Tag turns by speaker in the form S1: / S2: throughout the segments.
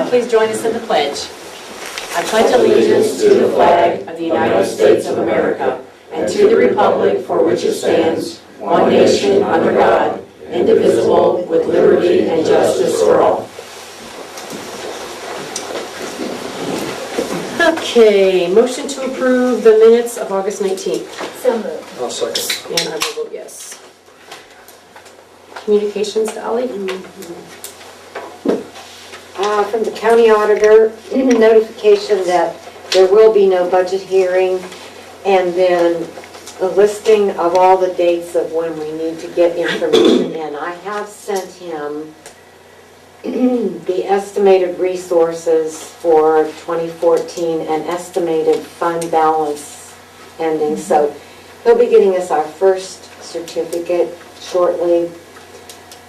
S1: please join us in the pledge. I pledge allegiance to the flag of the United States of America and to the republic for which it stands, one nation under God, indivisible, with liberty and justice for all. Okay, motion to approve the minutes of August 19th.
S2: So moved.
S3: I'll second.
S1: And I will vote yes. Communications to Ollie?
S4: From the county auditor, notification that there will be no budget hearing, and then a listing of all the dates of when we need to get information in. I have sent him the estimated resources for 2014 and estimated fund balance ending. So he'll be getting us our first certificate shortly,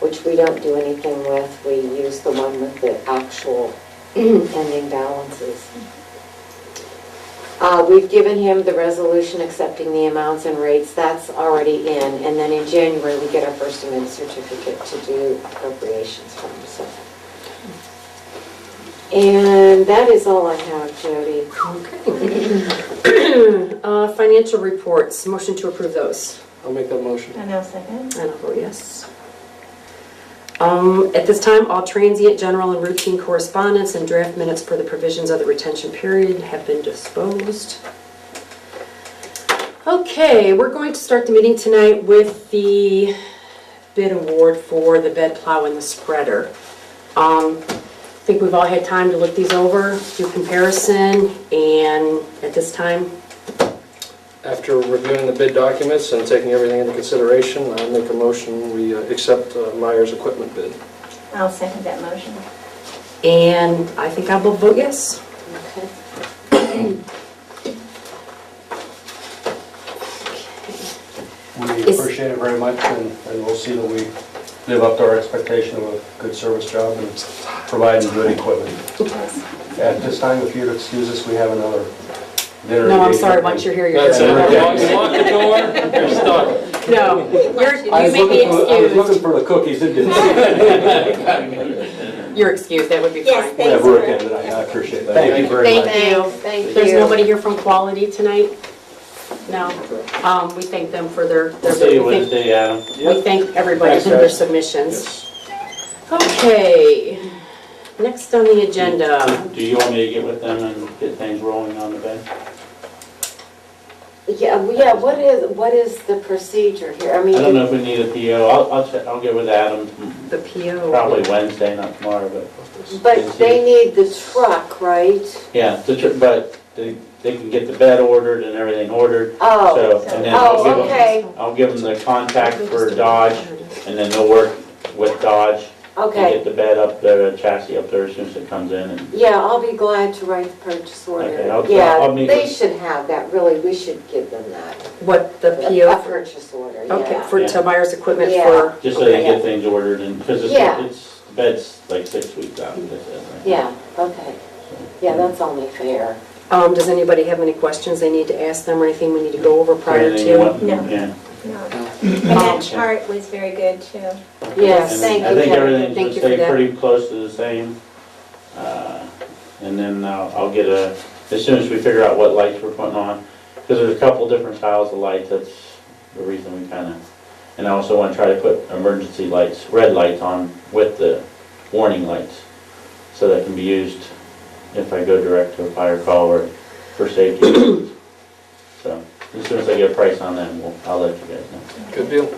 S4: which we don't do anything with. We use the one with the actual ending balances. We've given him the resolution accepting the amounts and rates. That's already in. And then in January, we get our first amendment certificate to do appropriations from. So. And that is all I have, Jody.
S1: Okay. Financial reports, motion to approve those.
S3: I'll make that motion.
S2: And I'll second.
S1: And I'll vote yes. At this time, all transient, general, and routine correspondence and draft minutes for the provisions of the retention period have been disposed. Okay, we're going to start the meeting tonight with the bid award for the bed plow and the spreader. I think we've all had time to look these over, do comparison, and at this time,
S3: After reviewing the bid documents and taking everything into consideration, I'll make a motion, we accept Myers Equipment bid.
S2: I'll second that motion.
S1: and I think I will vote yes.
S4: Okay.
S5: We appreciate it very much, and we'll see that we live up to our expectation of a good service job and providing good equipment. At this time, if you'd excuse us, we have another dinner.
S1: No, I'm sorry, once you're here, you're
S3: That's it.
S1: here.
S3: Lock the door, you're stuck.
S1: No, you
S5: I
S1: may be
S5: was looking
S1: excused.
S5: for the cookies, it didn't.
S1: You're excused, that would be
S2: Yes,
S1: fine.
S2: thank
S5: Yeah, Brooke ended, I appreciate that. Thank you very much.
S1: Thank you.
S4: Thank you.
S1: There's nobody here from Quality tonight? No? We thank them for their
S6: See you
S1: we thank-
S6: Wednesday, Adam.
S1: we thank everybody
S3: Thanks,
S1: for their
S3: guys.
S1: submissions. Okay, next on the agenda.
S6: Do you want me to get with them and get things rolling on the bed?
S4: Yeah, what is the procedure here? I mean,
S6: I don't know if we need a PO. I'll get with Adam
S1: The PO.
S6: probably Wednesday, not tomorrow, but
S4: but they need the truck, right?
S6: yeah, but they can get the bed ordered and everything ordered.
S4: Oh,
S6: So, and then
S4: okay,
S6: I'll give them the contact for Dodge, and then they'll work with Dodge and
S4: okay.
S6: get the bed up there, the chassis up there as soon as it comes in. And
S4: Yeah, I'll be glad to write the purchase order.
S6: Okay, I'll
S4: Yeah,
S6: meet
S4: they
S6: with-
S4: should have that, really, we should give them that.
S1: What, the
S4: A
S1: PO?
S4: purchase order,
S1: Okay,
S4: yeah.
S1: for
S6: Yeah.
S1: Myers Equipment
S4: Yeah.
S1: for,
S6: just so they
S1: okay.
S6: get things ordered, and because
S4: Yeah.
S6: the bed's like 6 weeks out. They said, right?
S4: Yeah, okay. Yeah, that's only fair.
S1: Does anybody have any questions they need to ask them or anything we need to go over prior
S6: Anything you
S1: to?
S6: want?
S2: No.
S6: Yeah.
S2: No. And that chart was very good too.
S4: Yes,
S6: And
S4: thank
S6: I
S4: you,
S6: think
S4: Kevin.
S6: everything's
S1: Thank
S6: gonna
S1: you for
S6: stay
S1: that.
S6: pretty close to the same. And then I'll get as soon as we figure out what lights we're putting on, because there's a couple different styles of lights, that's the reason we kind of, and I also want to try to put emergency lights, red lights on with the warning lights, so that can be used if I go direct to a fire call or for safety reasons. So, as soon as I get a price on them, I'll let you guys know.
S3: Good deal.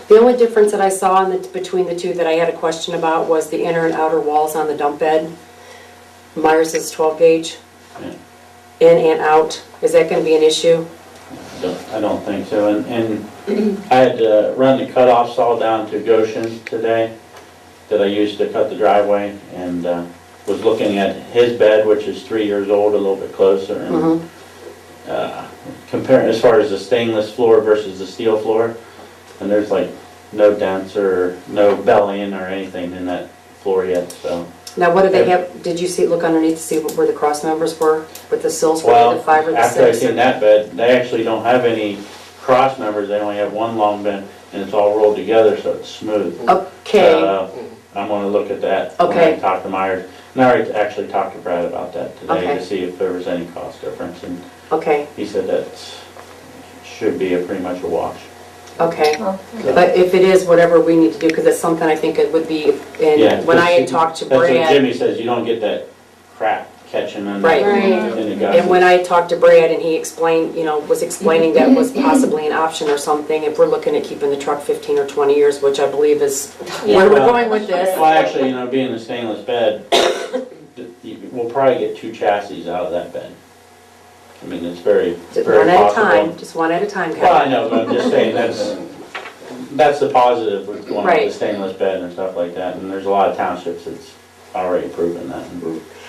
S1: The only difference that I saw between the two that I had a question about was the inner and outer walls on the dump bed. Myers is 12 gauge,
S6: Yeah.
S1: in and out. Is that going to be an issue?
S6: I don't think so, and I had to run the cutoff saw down to Goshen today that I used to cut the driveway, and was looking at his bed, which is 3 years old, a little bit closer, and comparing as far as the stainless floor versus the steel floor, and there's like no dents or no bellying or anything in that floor yet, so.
S1: Now, what do they have, did you look underneath to see where the cross members were with the sills for
S6: Well,
S1: the 5 or the 6?
S6: after I seen that bed, they actually don't have any cross members, they only have one long bed, and it's all rolled together, so it's smooth.
S1: Okay,
S6: I'm gonna look at that. When
S1: Okay.
S6: I talk to Myers, and I already actually talked to Brad about that today
S1: Okay.
S6: to see if there was any cost difference, and
S1: Okay,
S6: he said that should be a pretty much a wash.
S1: okay.
S2: Well,
S1: But if it is, whatever we need to do, because it's something I think it would be,
S6: Yeah,
S1: and when I had talked to
S6: That's what
S1: Brad,
S6: Jimmy says, you don't get that crap catching on
S1: Right.
S6: in the guts.
S1: and when I had talked to Brad and he explained, was explaining that was possibly an option or something, if we're looking at keeping the truck 15 or 20 years, which I believe is where we're going with this.
S6: Well, actually, being a stainless bed, we'll probably get 2 chassis out of that bed. I mean, it's very,
S1: Just
S6: very
S1: one at a
S6: possible.
S1: time, just one at a time,
S6: Well, I
S1: Kevin.
S6: know, but I'm just saying, that's the positive with going with
S1: Right.
S6: the stainless bed and stuff like that, and there's a lot of townships that's already proven that.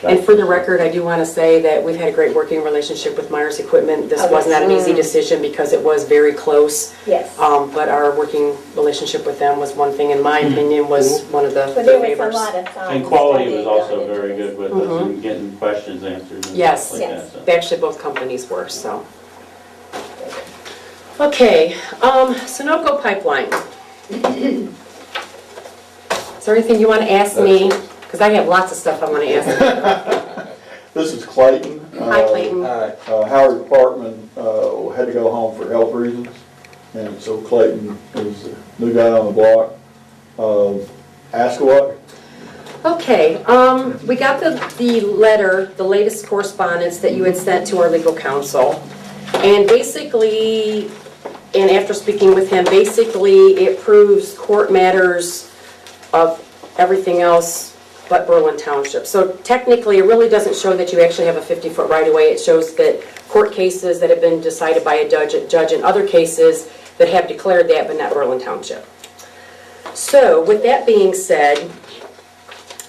S1: And for the record, I do want to say that we've had a great working relationship with Myers Equipment. This
S2: Oh,
S1: was not an
S2: yes.
S1: easy decision because it was very close.
S2: Yes.
S1: But our working relationship with them was one thing, in my opinion, was one of the
S2: But there was a
S1: favors.
S2: lot of thought.
S6: And quality
S2: study
S6: was also
S2: gone into
S6: very
S2: this.
S6: good with us and getting questions answered and
S1: Yes.
S6: stuff like
S2: Yes.
S6: that. so.
S1: Actually, both companies were, so. Okay, SUNOCO pipeline. Is there anything you want to ask me? Because I have lots of stuff I want to ask you.
S7: This is Clayton.
S1: Hi, Clayton.
S7: Howard Department had to go home for health reasons, and so Clayton is the new guy on the block. Ask away.
S1: Okay, we got the letter, the latest correspondence that you had sent to our legal counsel. And basically, and after speaking with him, basically it proves court matters of everything else but Berlin Township. So technically, it really doesn't show that you actually have a 50-foot right-of-way. It shows that court cases that have been decided by a judge and other cases that have declared that, but not Berlin Township. So with that being said,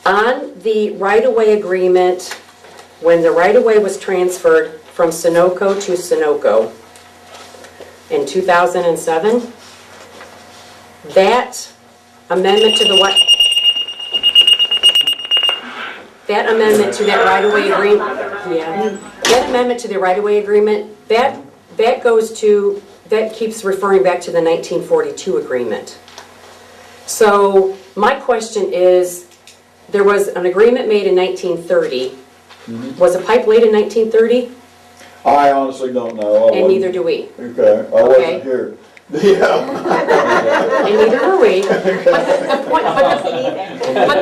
S1: on the right-of-way agreement, when the right-of-way was transferred from SUNOCO to SUNOCO in 2007, that amendment to the that amendment to that right-of-way agreement, that amendment to the right-of-way agreement, that keeps referring back to the 1942 agreement. So my question is, there was an agreement made in 1930. Was a pipe laid in 1930?
S7: I honestly don't know.
S1: And neither do we.
S7: Okay, I wasn't here. Yeah.
S1: And neither were we. But the point,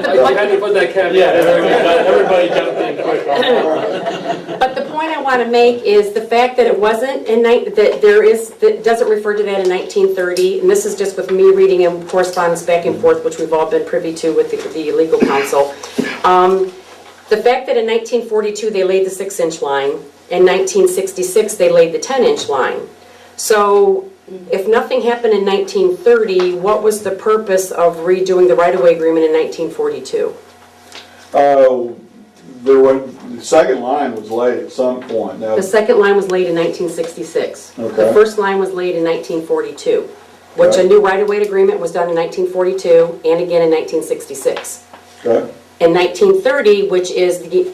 S3: You had to put that caveat
S6: Yeah,
S3: in.
S6: everybody jumped in quick on that.
S1: but the point I want to make is the fact that it wasn't in, that doesn't refer to that in 1930, and this is just with me reading in correspondence back and forth, which we've all been privy to with the legal counsel. The fact that in 1942 they laid the 6-inch line, in 1966 they laid the 10-inch line. So if nothing happened in 1930, what was the purpose of redoing the right-of-way agreement in 1942?
S7: The second line was laid at some point. Now,
S1: The second line was laid in 1966.
S7: Okay.
S1: The first line was laid in 1942, which
S7: Okay.
S1: a new right-of-way agreement was done in 1942 and again in 1966.
S7: okay.
S1: In 1930, which is the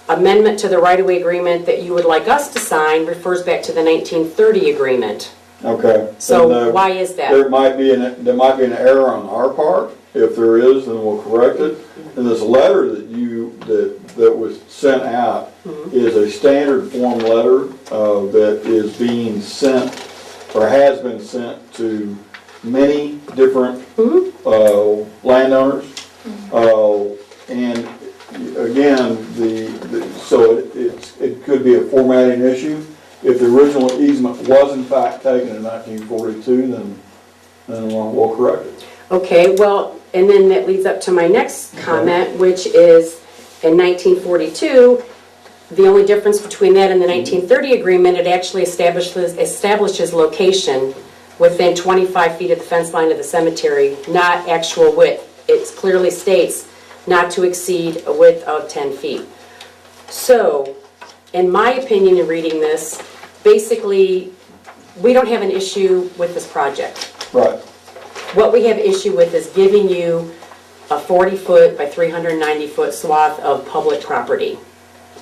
S1: amendment to the right-of-way agreement that you would like us to sign, refers back to the 1930 agreement.
S7: Okay.
S1: So
S7: And,
S1: why is that?
S7: there might be an error on our part. If there is, then we'll correct it. And this letter that was sent out is a standard form letter that is being sent or has been sent to many different landowners. And again, so it could be a formatting issue. If the original easement was in fact taken in 1942, then we'll correct it.
S1: Okay, well, and then that leads up to my next comment, which is in 1942, the only difference between that and the 1930 agreement, it actually establishes location within 25 feet of the fence line of the cemetery, not actual width. It clearly states not to exceed a width of 10 feet. So, in my opinion in reading this, basically, we don't have an issue with this project.
S7: Right.
S1: What we have issue with is giving you a 40-foot by 390-foot swath of public property.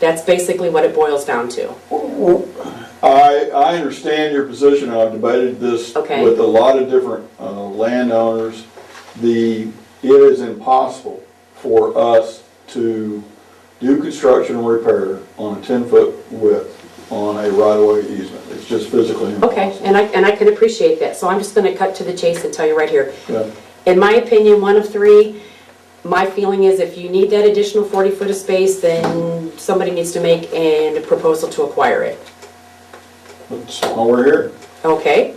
S1: That's basically what it boils down to.
S7: I understand your position. I've debated this
S1: Okay.
S7: with a lot of different landowners. It is impossible for us to do construction and repair on a 10-foot width on a right-of-way easement. It's just physically impossible.
S1: Okay, and I can appreciate that, so I'm just gonna cut to the chase and tell you right here.
S7: Yeah.
S1: In my opinion, one of three, my feeling is if you need that additional 40 foot of space, then somebody needs to make a proposal to acquire it.
S7: That's why we're here.
S1: Okay?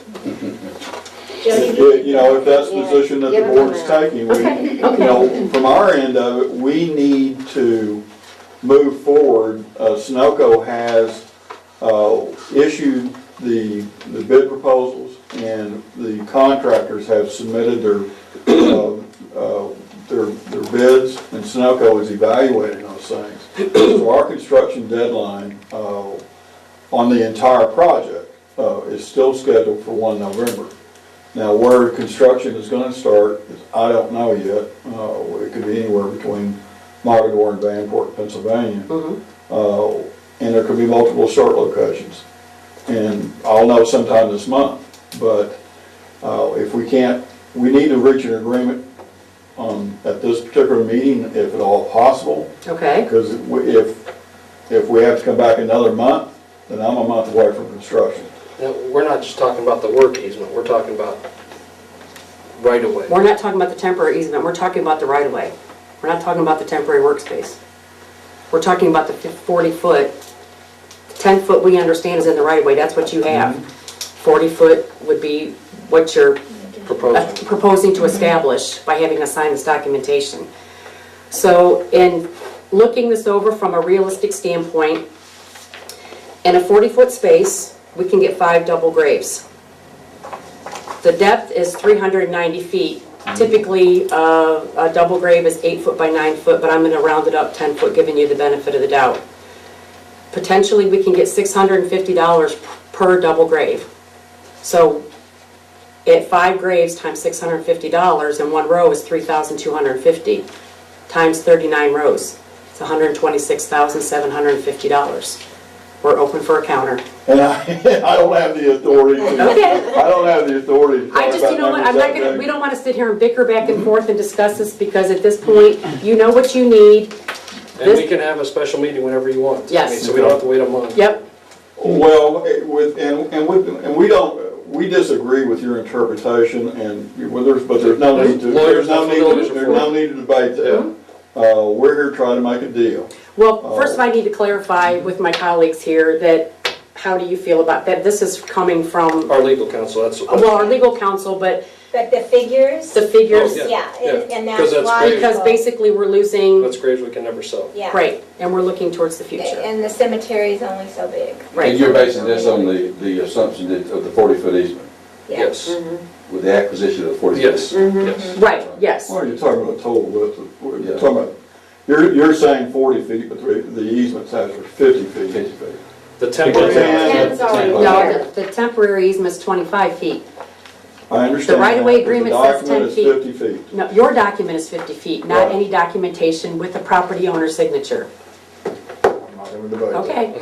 S7: You know, if that's the position that the board's taking, we, you know, from our end of it, we need to move forward. SUNOCO has issued the bid proposals, and the contractors have submitted their bids, and SUNOCO is evaluating those things. So our construction deadline on the entire project is still scheduled for 1 November. Now, where construction is going to start, I don't know yet. It could be anywhere between Mogadore and Vanport, Pennsylvania. And there could be multiple start locations. And I'll know sometime this month. But if we can't, we need to reach an agreement at this particular meeting, if at all possible.
S1: Okay.
S7: Because if we have to come back another month, then I'm a month away from construction.
S3: Now, we're not just talking about the work easement, we're talking about right-of-way.
S1: We're not talking about the temporary easement, we're talking about the right-of-way. We're not talking about the temporary workspace. We're talking about the 40 foot, 10 foot we understand is in the right-of-way, that's what you have. 40 foot would be what you're proposing to establish by having us sign this documentation. So in looking this over from a realistic standpoint, in a 40 foot space, we can get 5 double graves. The depth is 390 feet. Typically, a double grave is 8 foot by 9 foot, but I'm going to round it up 10 foot, giving you the benefit of the doubt. Potentially, we can get $650 per double grave. So at 5 graves times $650, and 1 row is $3,250 times 39 rows. It's $126,750. We're open for a counter.
S7: And I don't have the authority to,
S1: Okay.
S7: I don't have the authority to talk
S1: I just,
S7: about
S1: you know what,
S7: numbers
S1: I'm not
S7: that
S1: gonna,
S7: big.
S1: we don't wanna sit here and bicker back and forth and discuss this, because at this point, you know what you need.
S3: And we can have a special meeting whenever you want.
S1: Yes.
S3: I mean, so we don't have to wait a month.
S1: Yep,
S7: Well, we disagree with your interpretation, and but there's no need to,
S3: Lawyers,
S7: there's
S3: lawyers are
S7: no need to debate that. We're here trying to make a deal.
S1: well, first I need to clarify with my colleagues here that, how do you feel about that? This is coming from,
S3: Our legal counsel, that's.
S1: well, our legal counsel, but
S2: But the figures,
S1: the figures,
S3: Oh,
S2: yeah, and
S3: Because
S2: that's
S3: that's
S2: why.
S3: great.
S1: because basically we're losing,
S3: That's graves we can never sell.
S2: Yeah.
S1: right, and we're looking towards the future.
S2: And the cemetery is only so big.
S1: Right.
S8: And you're basing this on the assumption of the 40-foot easement,
S2: Yeah.
S3: Yes,
S8: with the acquisition of the 40-foot?
S3: yes, yes.
S1: Right, yes.
S7: Well, you're talking about total width, you're
S8: Yeah.
S7: talking about, you're saying 40 feet, but the easement's actually 50 feet.
S8: 50 feet.
S3: The temporary.
S4: Ten's already
S1: No,
S4: there.
S1: the temporary easement is 25 feet.
S7: I understand.
S1: The right-of-way
S7: that, but
S1: agreement
S7: the
S1: says 10
S7: document is
S1: feet.
S7: 50 feet.
S1: No, your document is 50 feet, not
S7: Right.
S1: any documentation with the property owner's signature.
S7: I'm not going to debate that.
S1: Okay.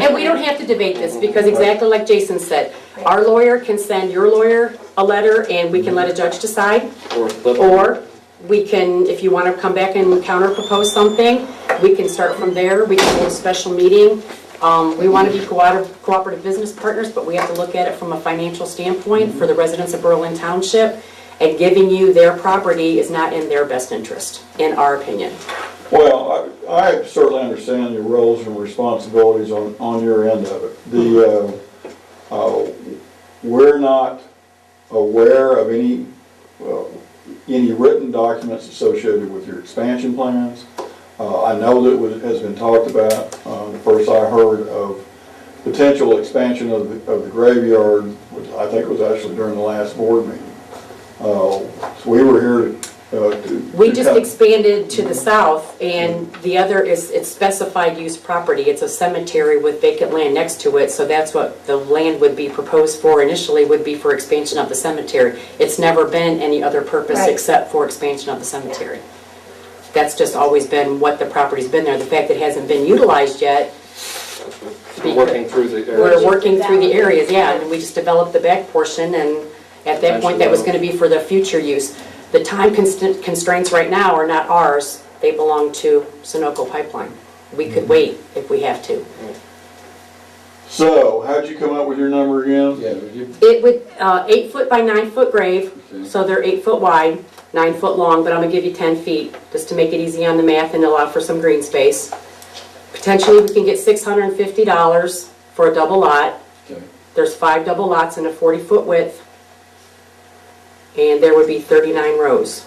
S1: And we don't have to debate this, because exactly like Jason said, our lawyer can send your lawyer a letter and we can let a judge decide. Or we can, if you want to come back and counter propose something, we can start from there. We can hold a special meeting. We want to be cooperative business partners, but we have to look at it from a financial standpoint for the residents of Berlin Township. And giving you their property is not in their best interest, in our opinion.
S7: Well, I certainly understand your roles and responsibilities on your end of it. We're not aware of any written documents associated with your expansion plans. I know that it has been talked about. First I heard of potential expansion of the graveyard, which I think was actually during the last board meeting. So we were here
S1: We just expanded to the south, and the other is, it's specified use property. It's a cemetery with vacant land next to it, so that's what the land would be proposed for initially, would be for expansion of the cemetery. It's never been any other purpose
S2: Right.
S1: except for expansion of the cemetery. That's just always been what the property's been there. The fact that it hasn't been utilized yet,
S3: We're working through the
S1: we're
S3: areas.
S1: working through the areas, yeah, and we just developed the back portion, and at that point, that was gonna be for the future use. The time constraints right now are not ours, they belong to SUNOCO Pipeline. We could wait if we have to.
S7: So, how'd you come up with your number again?
S8: Yeah, would you?
S1: It would, 8 foot by 9 foot grave,
S8: Okay.
S1: so they're 8 foot wide, 9 foot long, but I'm gonna give you 10 feet, just to make it easy on the math and allow for some green space. Potentially, we can get $650 for a double lot.
S8: Okay.
S1: There's 5 double lots and a 40-foot width, and there would be 39 rows.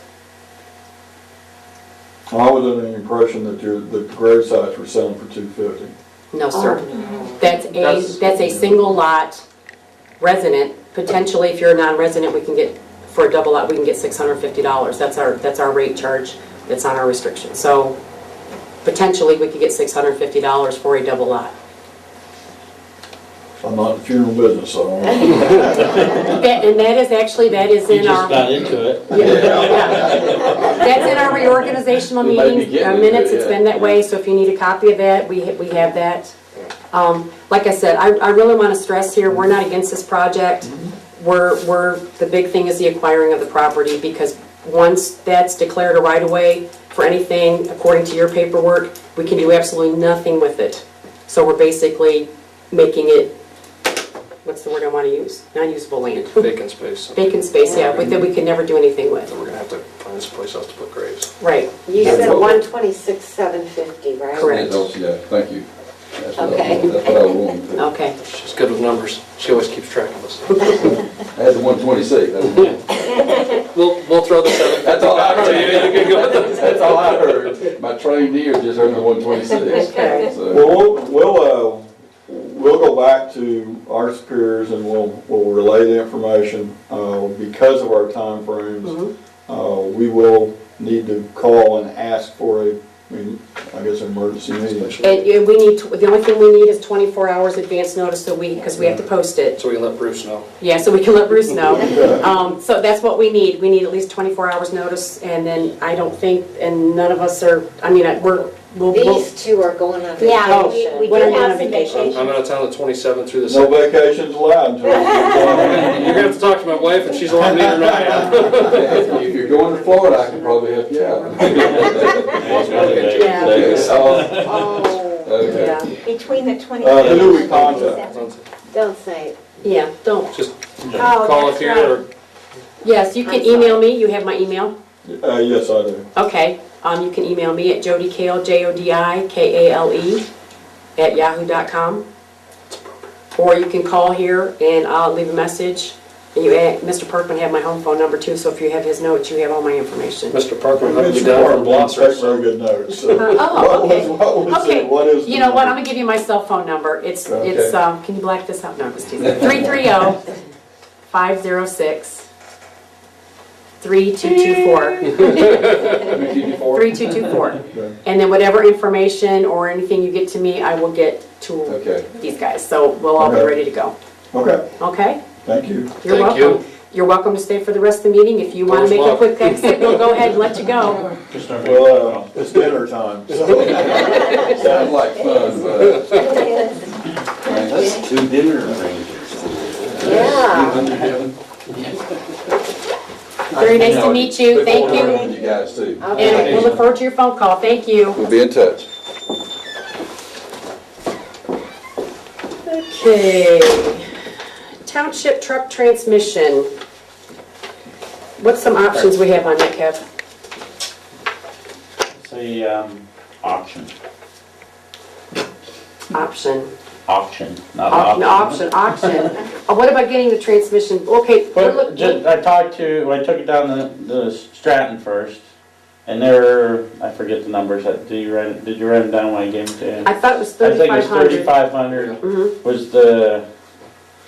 S7: I was under the impression that the grave sites were selling for $250.
S1: No, sir. That's a single lot resident. Potentially, if you're a non-resident, we can get, for a double lot, we can get $650. That's our rate charge that's on our restriction. So potentially, we could get $650 for a double lot.
S7: I'm not in the funeral business, so I don't know.
S1: And that is
S6: You
S1: in
S6: just
S1: our,
S6: got into it.
S1: yeah. That's in our reorganizational
S8: We might be
S1: meetings,
S8: getting into
S1: minutes,
S8: it,
S1: it's
S8: yeah.
S1: been that way, so if you need a copy of that, we have that. Like I said, I really want to stress here, we're not against this project. The big thing is the acquiring of the property, because once that's declared a right-of-way for anything, according to your paperwork, we can do absolutely nothing with it. So we're basically making it, what's the word I want to use? Non-usable land.
S3: Vacant space.
S1: Vacant space, yeah, that we can never do anything with.
S3: Then we're gonna have to find someplace else to put graves.
S1: Right.
S4: You said 126,750, right?
S1: Correct.
S8: Yeah, thank you. That's what I-
S4: Okay.
S8: That's what I was wanting to.
S1: Okay.
S3: She's good with numbers. She always keeps track of us.
S8: I had the 126.
S3: We'll throw the 7.
S8: That's all I heard.
S3: You can go with them.
S8: That's all I heard. My trained ear just heard the 126.
S1: Okay.
S8: So,
S7: Well, we'll go back to our superiors and we'll relay the information. Because of our timeframes, we will need to call and ask for an emergency meeting.
S1: And we need, the only thing we need is 24 hours advance notice, because we have to post it.
S3: So we can let Bruce know.
S1: Yeah, so we can let Bruce know. So that's what we need. We need at least 24 hours notice, and then I don't think, and none of us are, we'll.
S4: These two are going on
S2: Yeah,
S4: vacation.
S2: we
S1: When
S2: do
S1: are you on
S2: have some
S1: vacation?
S2: vacation.
S3: I'm out of town the 27th through the
S7: No
S3: 2nd.
S7: vacations allowed until it's done.
S3: You're gonna have to talk to my wife, and she's a lot neater than I am.
S8: if you're going to Florida, I can probably help you out.
S1: Yeah.
S4: Oh,
S8: Okay.
S1: Yeah,
S2: Between the 20.
S7: Who do we contact?
S4: don't say it.
S1: yeah, don't.
S3: Just
S2: Oh,
S3: call
S2: that's
S3: up here
S2: right.
S3: or
S1: Yes, you can email me. You have my email?
S7: Yes, I do.
S1: Okay. You can email me at jodikale, JODIKALE, @yahoo.com. Or you can call here and I'll leave a message. And Mr. Perkman have my home phone number too, so if you have his notes, you have all my information.
S3: Mr. Parker,
S7: Mr.
S3: I'll be down
S7: Warren
S3: from
S7: didn't
S3: Blosser.
S7: take very good notes. So
S1: Oh, okay. Okay,
S7: what is the
S1: you know what, I'm
S7: number?
S1: gonna give you my cell phone number. It's,
S7: Okay.
S1: can you black this out? No, I'm just teasing. 330-506-3224. 3224.
S7: Okay.
S1: And then whatever information or anything you get to me, I will get to
S8: Okay.
S1: these guys. So we'll all be
S7: Okay.
S1: ready to go.
S7: Okay,
S1: Okay?
S7: thank you.
S1: You're
S3: Thank
S1: welcome.
S3: you.
S1: You're welcome to stay for the rest of the meeting. If you want to
S3: Thanks a
S1: make a
S3: lot.
S1: quick exit, we'll go ahead and let you go.
S7: Well, it's dinner time. so-
S8: Sounds like fun, but.
S9: That's 2 dinner arrangements.
S4: Yeah.
S1: Very nice to meet you. Thank
S8: Look forward to
S1: you.
S8: You guys too.
S1: And we'll look forward to your phone call. Thank you.
S8: We'll be in touch.
S1: Okay. Township truck transmission. What's some options we have on that, Kev?
S6: Say, auction,
S1: Option.
S6: not
S1: Auction. What about getting the transmission? Okay, we're
S6: But
S1: looking.
S6: I took it down the Stratton first, and I forget the numbers, did you write them down when I gave them to you?
S1: I thought it was
S6: I think it was
S1: 3,500.
S6: 3,500 was the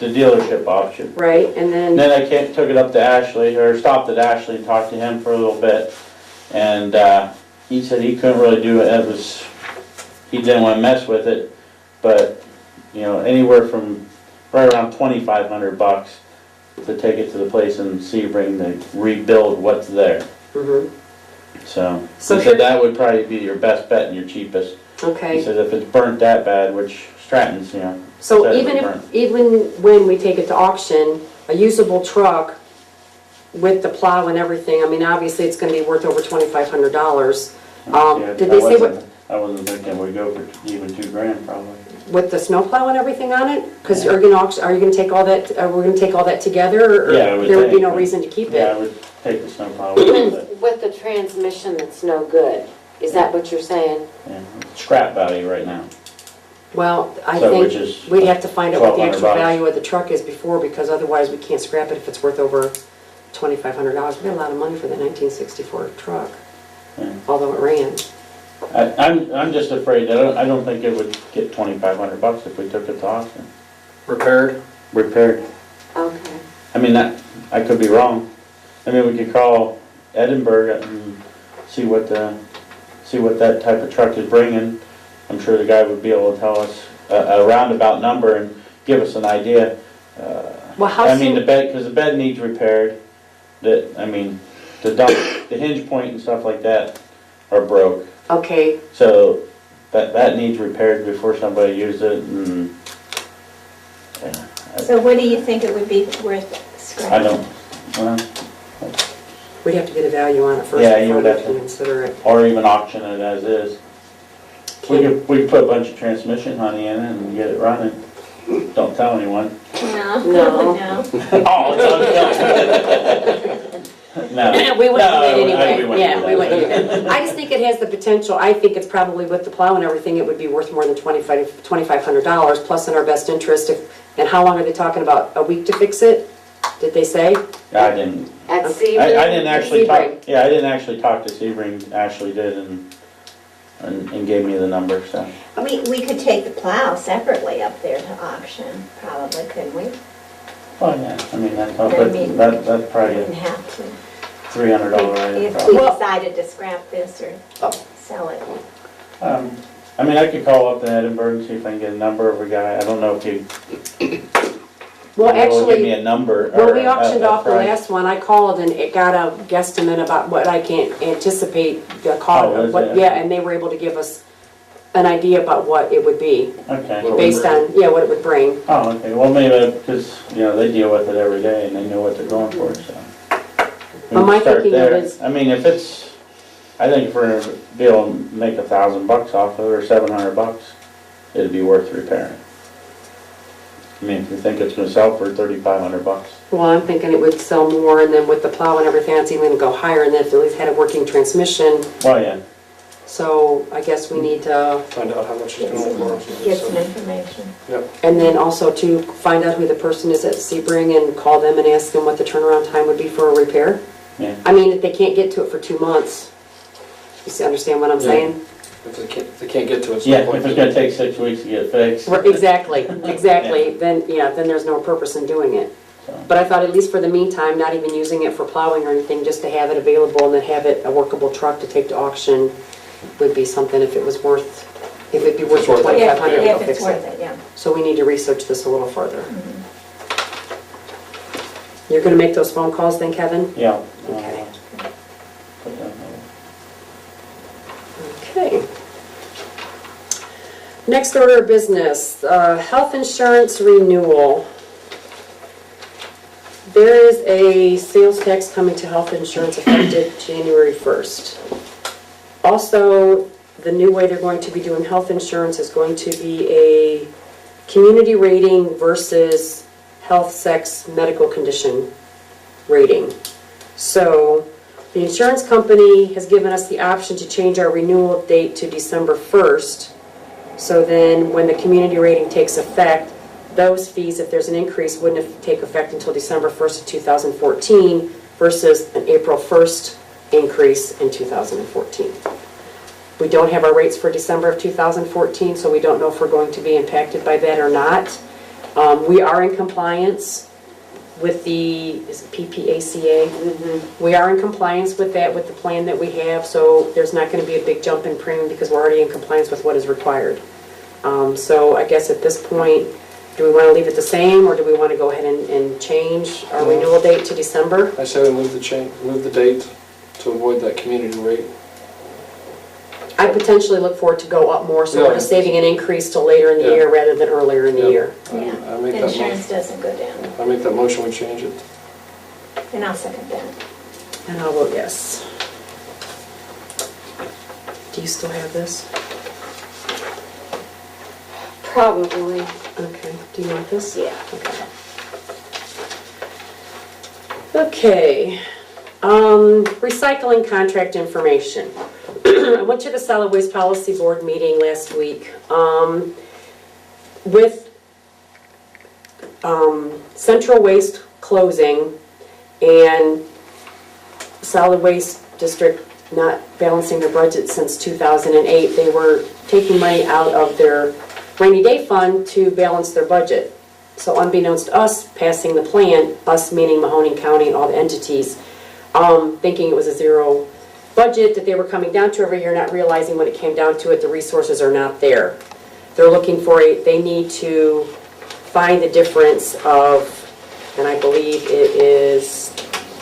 S6: dealership option.
S1: Right, and then,
S6: Then I took it up to Ashley, or stopped at Ashley and talked to him for a little bit, and he said he couldn't really do it, he didn't want to mess with it, but, anywhere from right around $2,500 to take it to the place and rebuild what's there. So,
S1: So
S6: he
S1: here-
S6: said that would probably be your best bet and your cheapest. He
S1: okay.
S6: said if it's burnt that bad, which Stratton's,
S1: So
S6: said it
S1: even
S6: would
S1: if,
S6: burn.
S1: even when we take it to auction, a usable truck with the plow and everything, I mean, obviously it's gonna be worth over $2,500.
S6: Yeah,
S1: Did they say what,
S6: I wasn't thinking we'd go for even $2,000 probably.
S1: with the snow plow and everything on it? Because are you gonna take all that, we're gonna take all that together, or
S6: Yeah, I would
S1: there would be
S6: think,
S1: no
S6: but-
S1: reason to keep
S6: Yeah, I
S1: it?
S6: would take the snowplow with it.
S4: With the transmission that's no good, is that what you're saying?
S6: Yeah, scrap value right now.
S1: Well, I
S6: So, which
S1: think
S6: is
S1: we'd have to find out what the actual
S6: $1,200.
S1: value of the truck is before, because otherwise we can't scrap it if it's worth over $2,500. We got a lot of money for that 1964 truck,
S6: Yeah.
S1: although it ran.
S6: I'm just afraid, I don't think it would get $2,500 if we took it to auction.
S3: Repaired?
S6: Repaired.
S4: Okay.
S6: I mean, I could be wrong. I mean, we could call Edinburgh and see what that type of truck is bringing. I'm sure the guy would be able to tell us a roundabout number and give us an idea.
S1: Well, how
S6: I mean, the
S1: soon,
S6: bed, because the bed needs repaired. The hinge point and stuff like that are broke.
S1: okay,
S6: So that needs repaired before somebody uses it, and
S2: So what do you think it would be worth
S6: I
S2: scrapping?
S6: don't, well,
S1: we'd have to get a value on it first
S6: Yeah, you
S1: before
S6: would
S1: we
S6: have
S1: can
S6: to.
S1: consider it.
S6: or even auction it as is. We could put a bunch of transmission honey in it and get it running. Don't tell anyone.
S2: No.
S1: No.
S2: No.
S6: Oh, no.
S1: We wouldn't do that
S6: No,
S1: anyway.
S6: we wouldn't
S1: Yeah,
S6: do
S1: we wouldn't do
S6: that.
S1: that. I just think it has the potential, I think it's probably with the plow and everything, it would be worth more than $2,500, plus in our best interest. And how long are they talking about? A week to fix it? Did they say?
S6: I didn't,
S4: At
S6: I
S4: Sebring?
S6: didn't actually talk,
S1: Sebring.
S6: yeah, I didn't actually talk to Sebring, Ashley did, and gave me the number, so.
S2: I mean, we could take the plow separately up there to auction, probably, couldn't we?
S6: Oh, yeah, I mean, that's
S2: We
S6: probably
S2: wouldn't have to.
S6: $300 item.
S2: If
S6: probably.
S2: we decided to scrap this or sell it.
S6: I mean, I could call up to Edinburgh and see if I can get a number of a guy. I don't know if he
S1: Well,
S6: will give me
S1: actually,
S6: a number.
S1: when
S6: or
S1: we auctioned
S6: a
S1: off the
S6: price.
S1: last one, I called and it got a guesstimate about what I can't anticipate the
S6: Oh,
S1: cost.
S6: is it?
S1: Yeah, and they were able to give us an idea about what it would be,
S6: Okay.
S1: based on, what it would bring.
S6: Oh, okay, well, maybe, because, they deal with it every day and they know what they're going for, so. We
S1: Well, my
S6: can start
S1: thinking of
S6: there.
S1: it is-
S6: I mean, I think if we're gonna be able to make $1,000 off of it, or $700, it'd be worth repairing. I mean, if you think it's gonna sell for $3,500.
S1: Well, I'm thinking it would sell more, and then with the plow and everything, it's even gonna go higher, and then if at least had a working transmission.
S6: Well, yeah,
S1: So I guess we need to,
S3: Find out how much it's
S2: Get
S3: going
S2: some,
S3: for.
S2: get some information.
S1: and then also to find out who the person is at Sebring and call them and ask them what the turnaround time would be for a repair.
S6: yeah.
S1: I mean, if they can't get to it for 2 months, you see, understand what I'm
S3: Yeah.
S1: saying?
S3: If they can't get to it, it's
S6: Yeah,
S3: no point.
S6: if it's gonna take 6 weeks to get fixed.
S1: Exactly, then there's no purpose in doing it.
S6: So.
S1: But I thought at least for the meantime, not even using it for plowing or anything, just to have it available and then have it a workable truck to take to auction would be something if it'd be worth
S3: If it's
S1: the
S3: worth it.
S1: $2,500 to
S2: If
S1: fix
S2: it's worth
S1: it.
S2: it, yeah.
S1: So we need to research this a little further.
S2: Mhm.
S1: You're gonna make those phone calls then, Kevin?
S6: Yeah.
S1: Okay.
S6: Put that on.
S1: Okay. Next order of business, health insurance renewal. There is a sales tax coming to health insurance effective January 1st. Also, the new way they're going to be doing health insurance is going to be a community rating versus health, sex, medical condition rating. So the insurance company has given us the option to change our renewal date to December 1st. So then when the community rating takes effect, those fees, if there's an increase, wouldn't take effect until December 1st of 2014 versus an April 1st increase in 2014. We don't have our rates for December of 2014, so we don't know if we're going to be impacted by that or not. We are in compliance with the, is it PPACA? We are in compliance with that, with the plan that we have, so there's not going to be a big jump in premium because we're already in compliance with what is required. So I guess at this point, do we want to leave it the same, or do we want to go ahead and change our renewal date to December?
S3: I say we move the date to avoid that community rate.
S1: I potentially look for it to go up more, so we're
S3: Yeah.
S1: saving an increase till later in the
S3: Yeah.
S1: year rather than earlier in the
S3: Yeah.
S1: year.
S3: I
S2: Yeah,
S3: make that
S2: insurance doesn't go down.
S3: I make that motion, we change it.
S2: And I'll second that.
S1: And I'll vote yes. Do you still have this?
S4: Probably.
S1: Okay, do you want this?
S2: Yeah.
S1: Okay, recycling contract information. I went to the Solid Waste Policy Board meeting last week. With Central Waste closing and Solid Waste District not balancing their budget since 2008, they were taking money out of their rainy day fund to balance their budget. So unbeknownst to us, passing the plan, us meaning Mahoning County and all the entities, thinking it was a zero budget that they were coming down to every year, not realizing when it came down to it, the resources are not there. They're looking for they need to find the difference of, and I believe it is,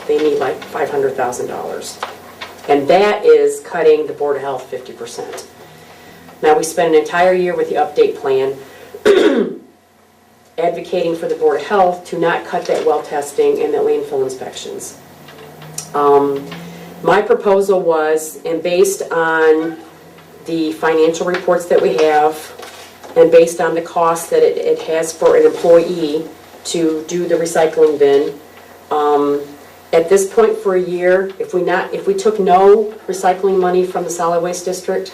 S1: they need like $500,000. And that is cutting the Board of Health 50%. Now, we spent an entire year with the update plan advocating for the Board of Health to not cut that well testing and the landfill inspections. My proposal was, and based on the financial reports that we have, and based on the cost that it has for an employee to do the recycling bin, at this point for a year, if we took no recycling money from the Solid Waste District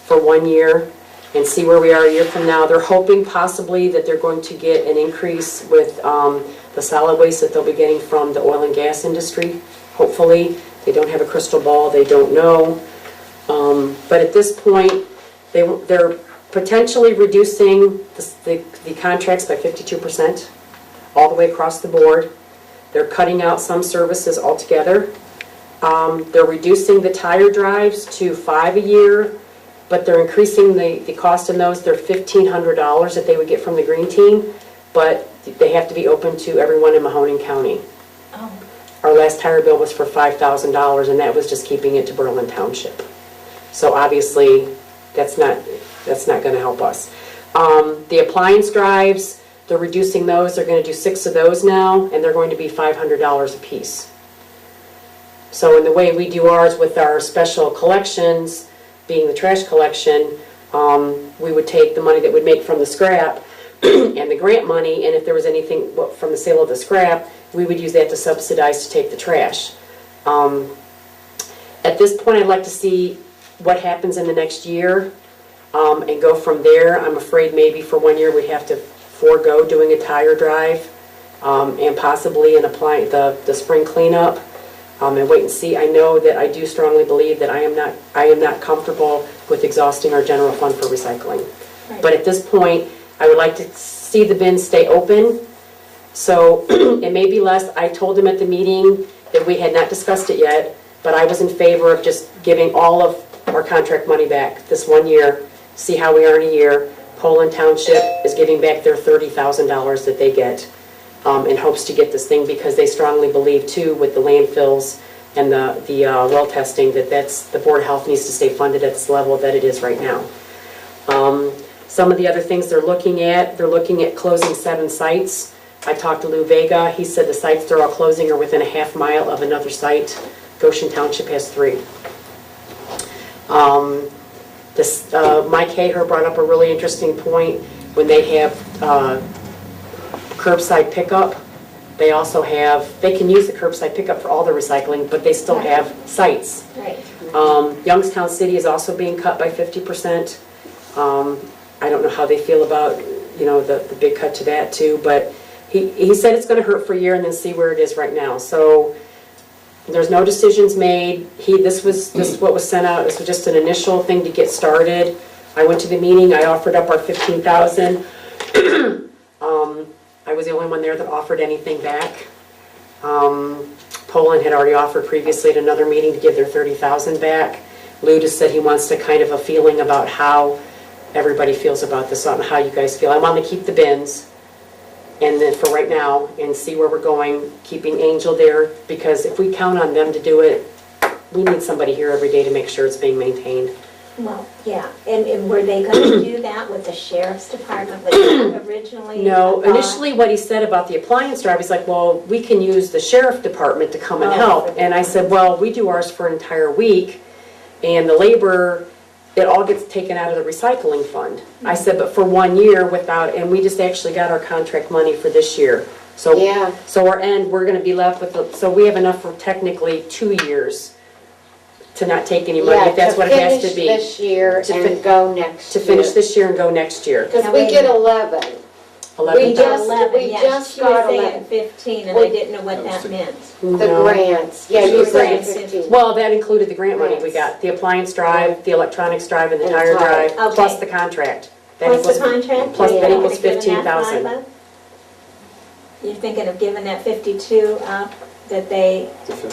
S1: for 1 year and see where we are a year from now, they're hoping possibly that they're going to get an increase with the solid waste that they'll be getting from the oil and gas industry, hopefully. They don't have a crystal ball, they don't know. But at this point, they're potentially reducing the contracts by 52%, all the way across the board. They're cutting out some services altogether. They're reducing the tire drives to 5 a year, but they're increasing the cost in those. They're $1,500 that they would get from the green team, but they have to be open to everyone in Mahoning County.
S2: Oh.
S1: Our last tire bill was for $5,000, and that was just keeping it to Berlin Township. So obviously, that's not going to help us. The appliance drives, they're reducing those. They're going to do 6 of those now, and they're going to be $500 a piece. So in the way we do ours with our special collections, being the trash collection, we would take the money that we'd make from the scrap and the grant money, and if there was anything from the sale of the scrap, we would use that to subsidize to take the trash. At this point, I'd like to see what happens in the next year and go from there. I'm afraid maybe for 1 year we'd have to forego doing a tire drive and possibly apply the spring cleanup and wait and see. I know that I do strongly believe that I am not comfortable with exhausting our general fund for recycling.
S2: Right.
S1: But at this point, I would like to see the bins stay open. So it may be less. I told them at the meeting that we had not discussed it yet, but I was in favor of just giving all of our contract money back this 1 year, see how we are in a year. Poland Township is giving back their $30,000 that they get in hopes to get this thing, because they strongly believe too with the landfills and the well testing that the Board of Health needs to stay funded at this level that it is right now. Some of the other things they're looking at closing 7 sites. I talked to Lou Vega. He said the sites they're all closing are within a half mile of another site. Goshen Township has 3. Mike Hager brought up a really interesting point. When they have curbside pickup, they can use the curbside pickup for all the recycling, but they still have sites.
S2: Right.
S1: Youngstown City is also being cut by 50%. I don't know how they feel about the big cut to that too, but he said it's going to hurt for a year and then see where it is right now. So there's no decisions made. This was what was sent out. This was just an initial thing to get started. I went to the meeting. I offered up our $15,000. I was the only one there that offered anything back. Poland had already offered previously at another meeting to give their $30,000 back. Lou just said he wants to kind of a feeling about how everybody feels about this, on how you guys feel. I want to keep the bins, and then for right now, and see where we're going, keeping Angel there, because if we count on them to do it, we need somebody here every day to make sure it's being maintained.
S2: Well, yeah, and were they gonna do that with the sheriff's department, was that originally?
S1: No,
S2: a thought?
S1: initially what he said about the appliance drive, he's like, well, we can use the sheriff department to come and
S2: Oh,
S1: help.
S2: for the
S1: And I said, well, we do ours for an entire week, and the labor, it all gets taken out of the recycling fund. I said, but for 1 year without, and we just actually got our contract money for this year. So,
S4: Yeah.
S1: so we're gonna be left with, so we have enough for technically 2 years to not take any money, if that's what it has to be.
S4: Yeah, to finish this year
S1: To
S4: and go next
S1: To
S4: year.
S1: finish this year and go next year.
S4: Because
S2: Now,
S4: we
S2: wait a
S4: get
S2: minute.
S4: 11.
S1: 11,000.
S4: just-
S2: 11,
S4: we
S2: yeah,
S4: just
S2: she was
S4: got
S2: saying
S4: 11.
S2: 15, and I didn't know what that meant.
S4: The
S1: No.
S4: grants, yeah,
S2: She
S4: you
S2: was saying
S4: said 15.
S1: Well, that included the grant money we
S4: Grants.
S1: got, the appliance drive, the electronics drive, and the
S4: And
S1: tire
S4: tire.
S1: drive,
S2: Okay.
S1: plus the contract. That
S2: Plus the
S1: equals-
S2: contract?
S1: Plus
S4: that
S2: You're
S1: equals
S2: giving that
S1: 15,000.
S2: 5 up? You're thinking of giving that 52 up, that they,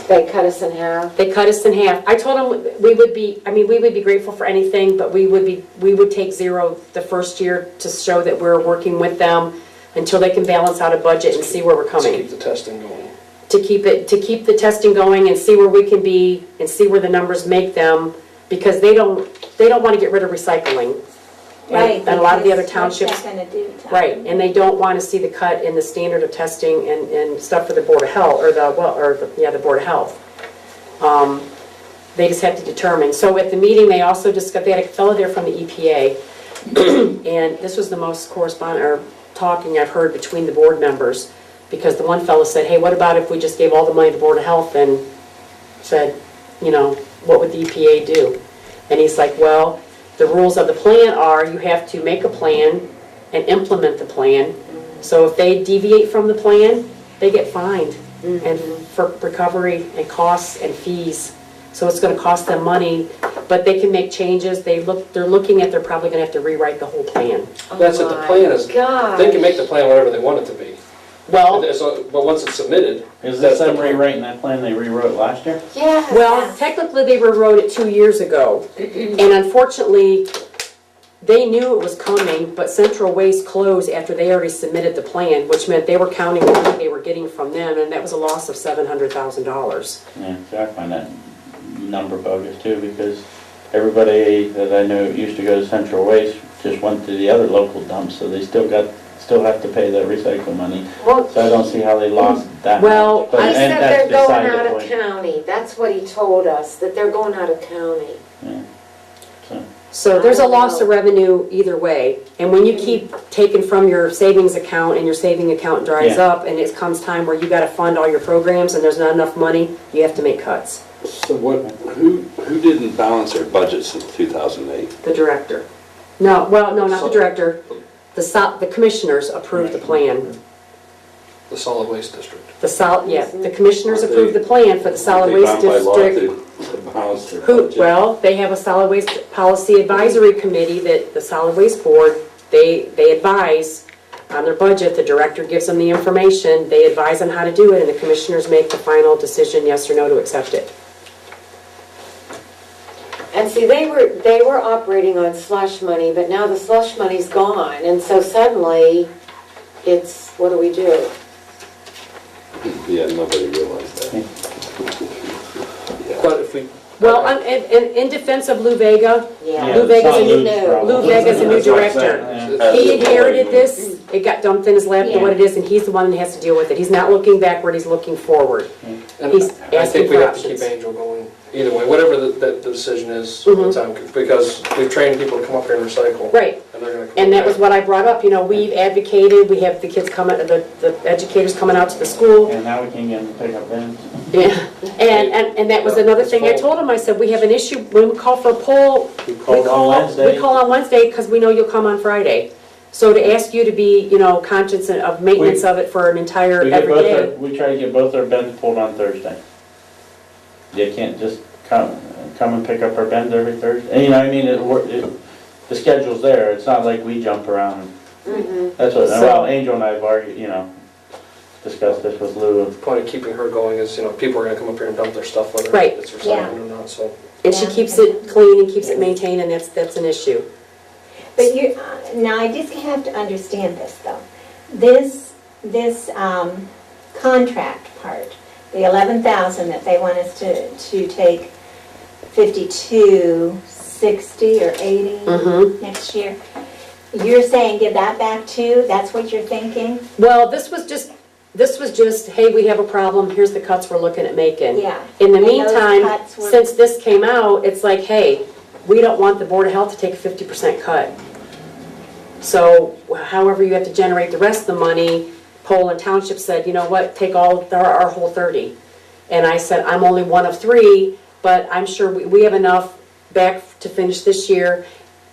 S4: They cut us in half.
S1: They cut us in half. I told them we would be grateful for anything, but we would take zero the first year to show that we're working with them until they can balance out a budget and see where we're
S3: To
S1: coming.
S3: keep the testing going.
S1: To keep the testing going and see where we can be and see where the numbers make them, because they don't want to get rid of recycling.
S2: right.
S1: And a lot of the other
S2: because
S1: townships,
S2: What's that gonna do to them?
S1: right, and they don't want to see the cut in the standard of testing and stuff for the Board of Health, or the Board of Health. They just have to determine. So at the meeting, they also discussed, they had a fellow there from the EPA, and this was the most talking I've heard between the board members, because the one fellow said, hey, what about if we just gave all the money to Board of Health and said, what would the EPA do? And he's like, well, the rules of the plan are you have to make a plan and implement the plan. So if they deviate from the plan, they get fined and for recovery and costs and fees. So it's going to cost them money, but they can make changes. They're probably going to have to rewrite the whole plan.
S3: That's what the plan is.
S4: God.
S3: They can make the plan whatever they want it to be.
S1: Well,
S3: But once it's submitted,
S6: Is
S3: that's
S6: this
S3: the
S6: them
S3: plan.
S6: rewriting that plan they rewrote last year?
S4: Yeah.
S1: Well, technically, they rewrote it 2 years ago, and unfortunately, they knew it was coming, but Central Waste closed after they already submitted the plan, which meant they were counting the money they were getting from them, and that was a loss of $700,000.
S6: Yeah, so I find that number bogus too, because everybody that I know used to go to Central Waste just went to the other local dumps, so they still have to pay the recycle money.
S4: Well,
S6: So I don't see how they lost that
S1: Well,
S6: much. But-
S4: he
S6: and
S4: said
S6: that's
S4: they're going
S6: beside the
S4: out of
S6: point.
S4: county. That's what he told us, that they're going out of county.
S6: Yeah. So,
S1: So there's a loss of revenue either way, and when you keep taking from your savings account and your saving account dries
S6: Yeah.
S1: up, and it comes time where you gotta fund all your programs and there's not enough money, you have to make cuts.
S9: So who didn't balance their budget since 2008?
S1: The director. No, well, no, not the director. The commissioners approved the plan.
S3: The solid waste district.
S1: The commissioners approved the plan for the solid
S9: They
S1: waste
S9: bound by law
S1: district.
S9: to balance their budget?
S1: Well, they have a solid waste policy advisory committee that the solid waste board, they advise on their budget. The director gives them the information, they advise on how to do it, and the commissioners make the final decision, yes or no, to accept it.
S4: And see, they were operating on slush money, but now the slush money's gone, and so suddenly, it's, what do we do?
S9: Yeah, nobody realized that. Yeah.
S3: But if we,
S1: Well, in defense of Lou Vega,
S6: yeah,
S1: Lou
S6: it's
S1: Vega's
S6: not
S1: a new-
S6: Lou's problem.
S1: Lou Vega's a new
S9: That's what I'm
S1: director.
S9: saying.
S6: Yeah.
S1: He inherited this, it got dumped in his lap to what it is, and he's the one that has to deal with it. He's not looking backward, he's looking forward.
S3: and
S1: He's
S3: I
S1: asking
S3: think we
S1: for
S3: have to keep
S1: options.
S3: Angel going, either way, whatever the decision is,
S1: Mhm.
S3: because we've trained people to come up here and recycle.
S1: Right.
S3: And they're gonna come
S1: And that
S3: back.
S1: was what I brought up, we've advocated, we have the kids coming, the educators coming out to the school.
S6: And now we can get them to pick up bins.
S1: Yeah, and that was another thing I told him, I said, we have an issue, when we call for a poll,
S6: We called on Wednesday.
S1: we call on Wednesday because we know you'll come on Friday. So to ask you to be, conscious of maintenance of it for an entire, every day.
S6: We try to get both our bins pulled on Thursday. They can't just come and pick up our bins every Thursday. The schedule's there, it's not like we jump around. That's what, well, Angel and I have argued, discussed this with Lou.
S3: The point of keeping her going is, people are gonna come up here and dump their stuff, whether
S1: Right.
S3: it's recycled or not, so.
S1: And she keeps it clean and keeps it maintained, and that's an issue.
S2: But now I just have to understand this though. This contract part, the 11,000 that they want us to take 52 60 or 80 next year. You're saying give that back too? That's what you're thinking?
S1: Well, this was just, hey, we have a problem, here's the cuts we're looking at making.
S2: Yeah.
S1: In the
S2: And those
S1: meantime,
S2: cuts were-
S1: since this came out, it's like, hey, we don't want the Board of Health to take a 50% cut. So however you have to generate the rest of the money, Poland and Township said, you know what, take our whole 30. And I said, I'm only one of 3, but I'm sure we have enough back to finish this year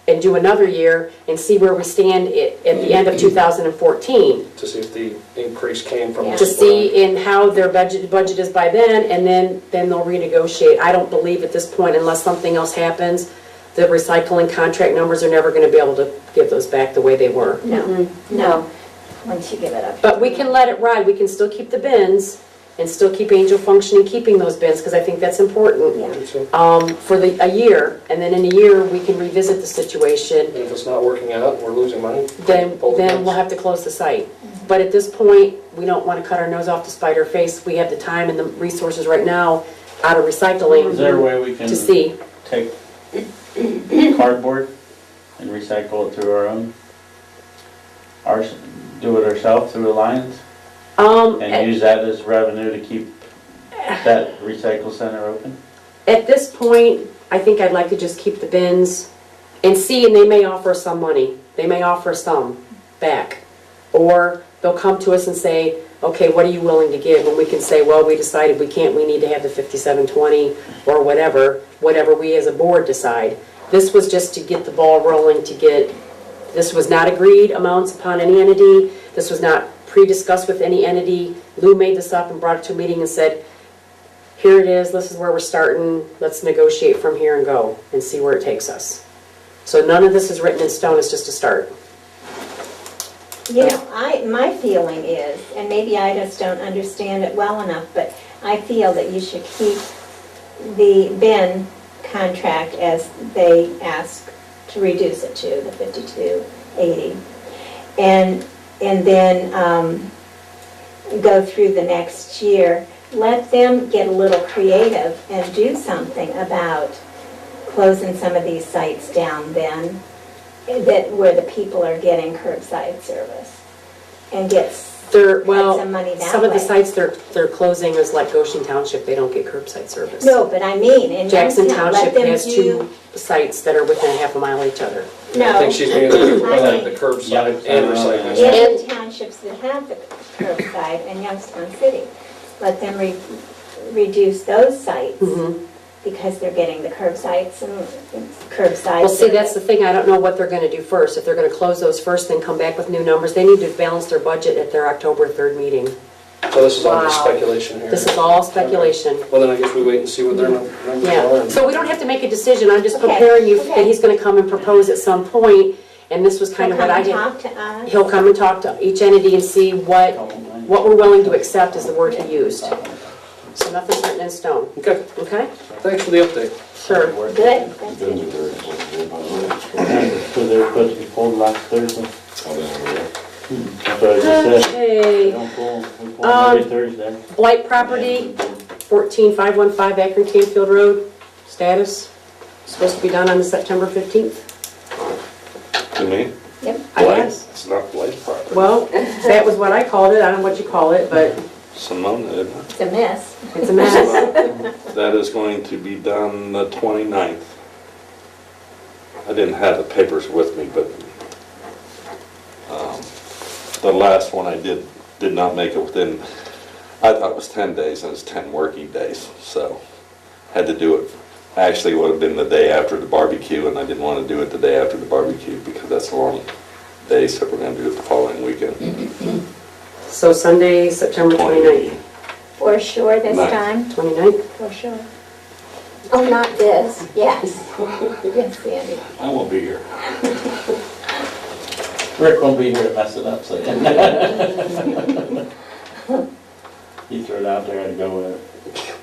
S1: and do another year and see where we stand at the end of 2014.
S3: To see if the increase came from.
S2: Yeah.
S1: To see in how their budget is by then, and then they'll renegotiate. I don't believe at this point, unless something else happens, the recycling contract numbers are never going to be able to give those back the way they were.
S2: No, no, once you give it up.
S1: But we can let it ride. We can still keep the bins and still keep Angel functioning, keeping those bins, because I think that's important.
S2: Yeah.
S1: For a year, and then in a year, we can revisit the situation.
S3: And if it's not working out, and we're losing money.
S1: Then
S3: pull the
S1: we'll
S3: bins.
S1: have to close the site. But at this point, we don't want to cut our nose off to spite our face. We have the time and the resources right now out of recycling
S6: Is there a way we can
S1: to see.
S6: take cardboard and recycle it through do it ourselves through Alliance? And use that as revenue to keep that recycle center open?
S1: At this point, I think I'd like to just keep the bins and see, and they may offer us some money. They may offer us some back. Or they'll come to us and say, okay, what are you willing to give? And we can say, well, we decided we can't, we need to have the 5720 or whatever we as a board decide. This was just to get the ball rolling, this was not agreed amounts upon any entity. This was not pre-discussed with any entity. Lou made this up and brought it to a meeting and said, here it is, this is where we're starting, let's negotiate from here and go and see where it takes us. So none of this is written in stone, it's just a start.
S2: You know, my feeling is, and maybe I just don't understand it well enough, but I feel that you should keep the bin contract as they ask to reduce it to, the 5280. And then go through the next year. Let them get a little creative and do something about closing some of these sites down then, where the people are getting curbside service, and get some money that way.
S1: Some of the sites they're closing is like Goshen Township, they don't get curbside service.
S2: No, but I mean, in
S1: Jackson
S2: Youngstown,
S1: Township
S2: let them
S1: has
S2: do.
S1: 2 sites that are within a half a mile of each other.
S2: No.
S3: I think she's being like the
S6: Yeah.
S3: curbside and recycling.
S2: In townships that have the curbside and Youngstown City, let them reduce those sites because they're getting the curbsides and curbside.
S1: Well, see, that's the thing, I don't know what they're going to do first. If they're going to close those first, then come back with new numbers. They need to balance their budget at their October 3rd meeting.
S3: So this is all just
S1: Wow.
S3: speculation here.
S1: This is all speculation.
S3: Well, then I guess we wait and see what their numbers are.
S1: Yeah,
S3: and-
S1: so we don't have to make a decision, I'm just
S2: Okay,
S1: preparing you
S2: okay.
S1: that he's going to come and propose at some point, and this was kind of what I did.
S2: Talk to us.
S1: He'll come and talk to each entity and see what we're willing to accept is the word he used. So nothing's written in stone,
S3: Okay,
S1: okay?
S3: thanks for the update.
S1: Sure.
S2: Good. That's good.
S6: So they're supposed to be pulled last Thursday? That's what I just said.
S1: Okay,
S6: We pull them every Thursday.
S1: blight property, 14515 Akron Canfield Road, status, supposed to be done on the September 15th.
S9: To me?
S2: Yep.
S1: I guess.
S9: It's not blight property.
S1: Well, that was what I called it, I don't know what you call it, but
S9: Simone, isn't it?
S2: It's a mess.
S1: it's a mess.
S9: That is going to be done the 29th. I didn't have the papers with me, but the last one I did not make it within, I thought it was 10 days, and it's 10 working days, so had to do it. Actually, it would have been the day after the barbecue, and I didn't want to do it the day after the barbecue because that's a long day, so we're going to do it the following weekend.
S1: So Sunday, September 29th.
S2: For sure this
S9: Nice.
S2: time?
S1: 29th?
S2: For sure. Oh, not this. Yes. Yes, Sandy.
S9: I won't be here.
S6: Rick won't be here to mess it up, so. He threw it out there, I had to go with it.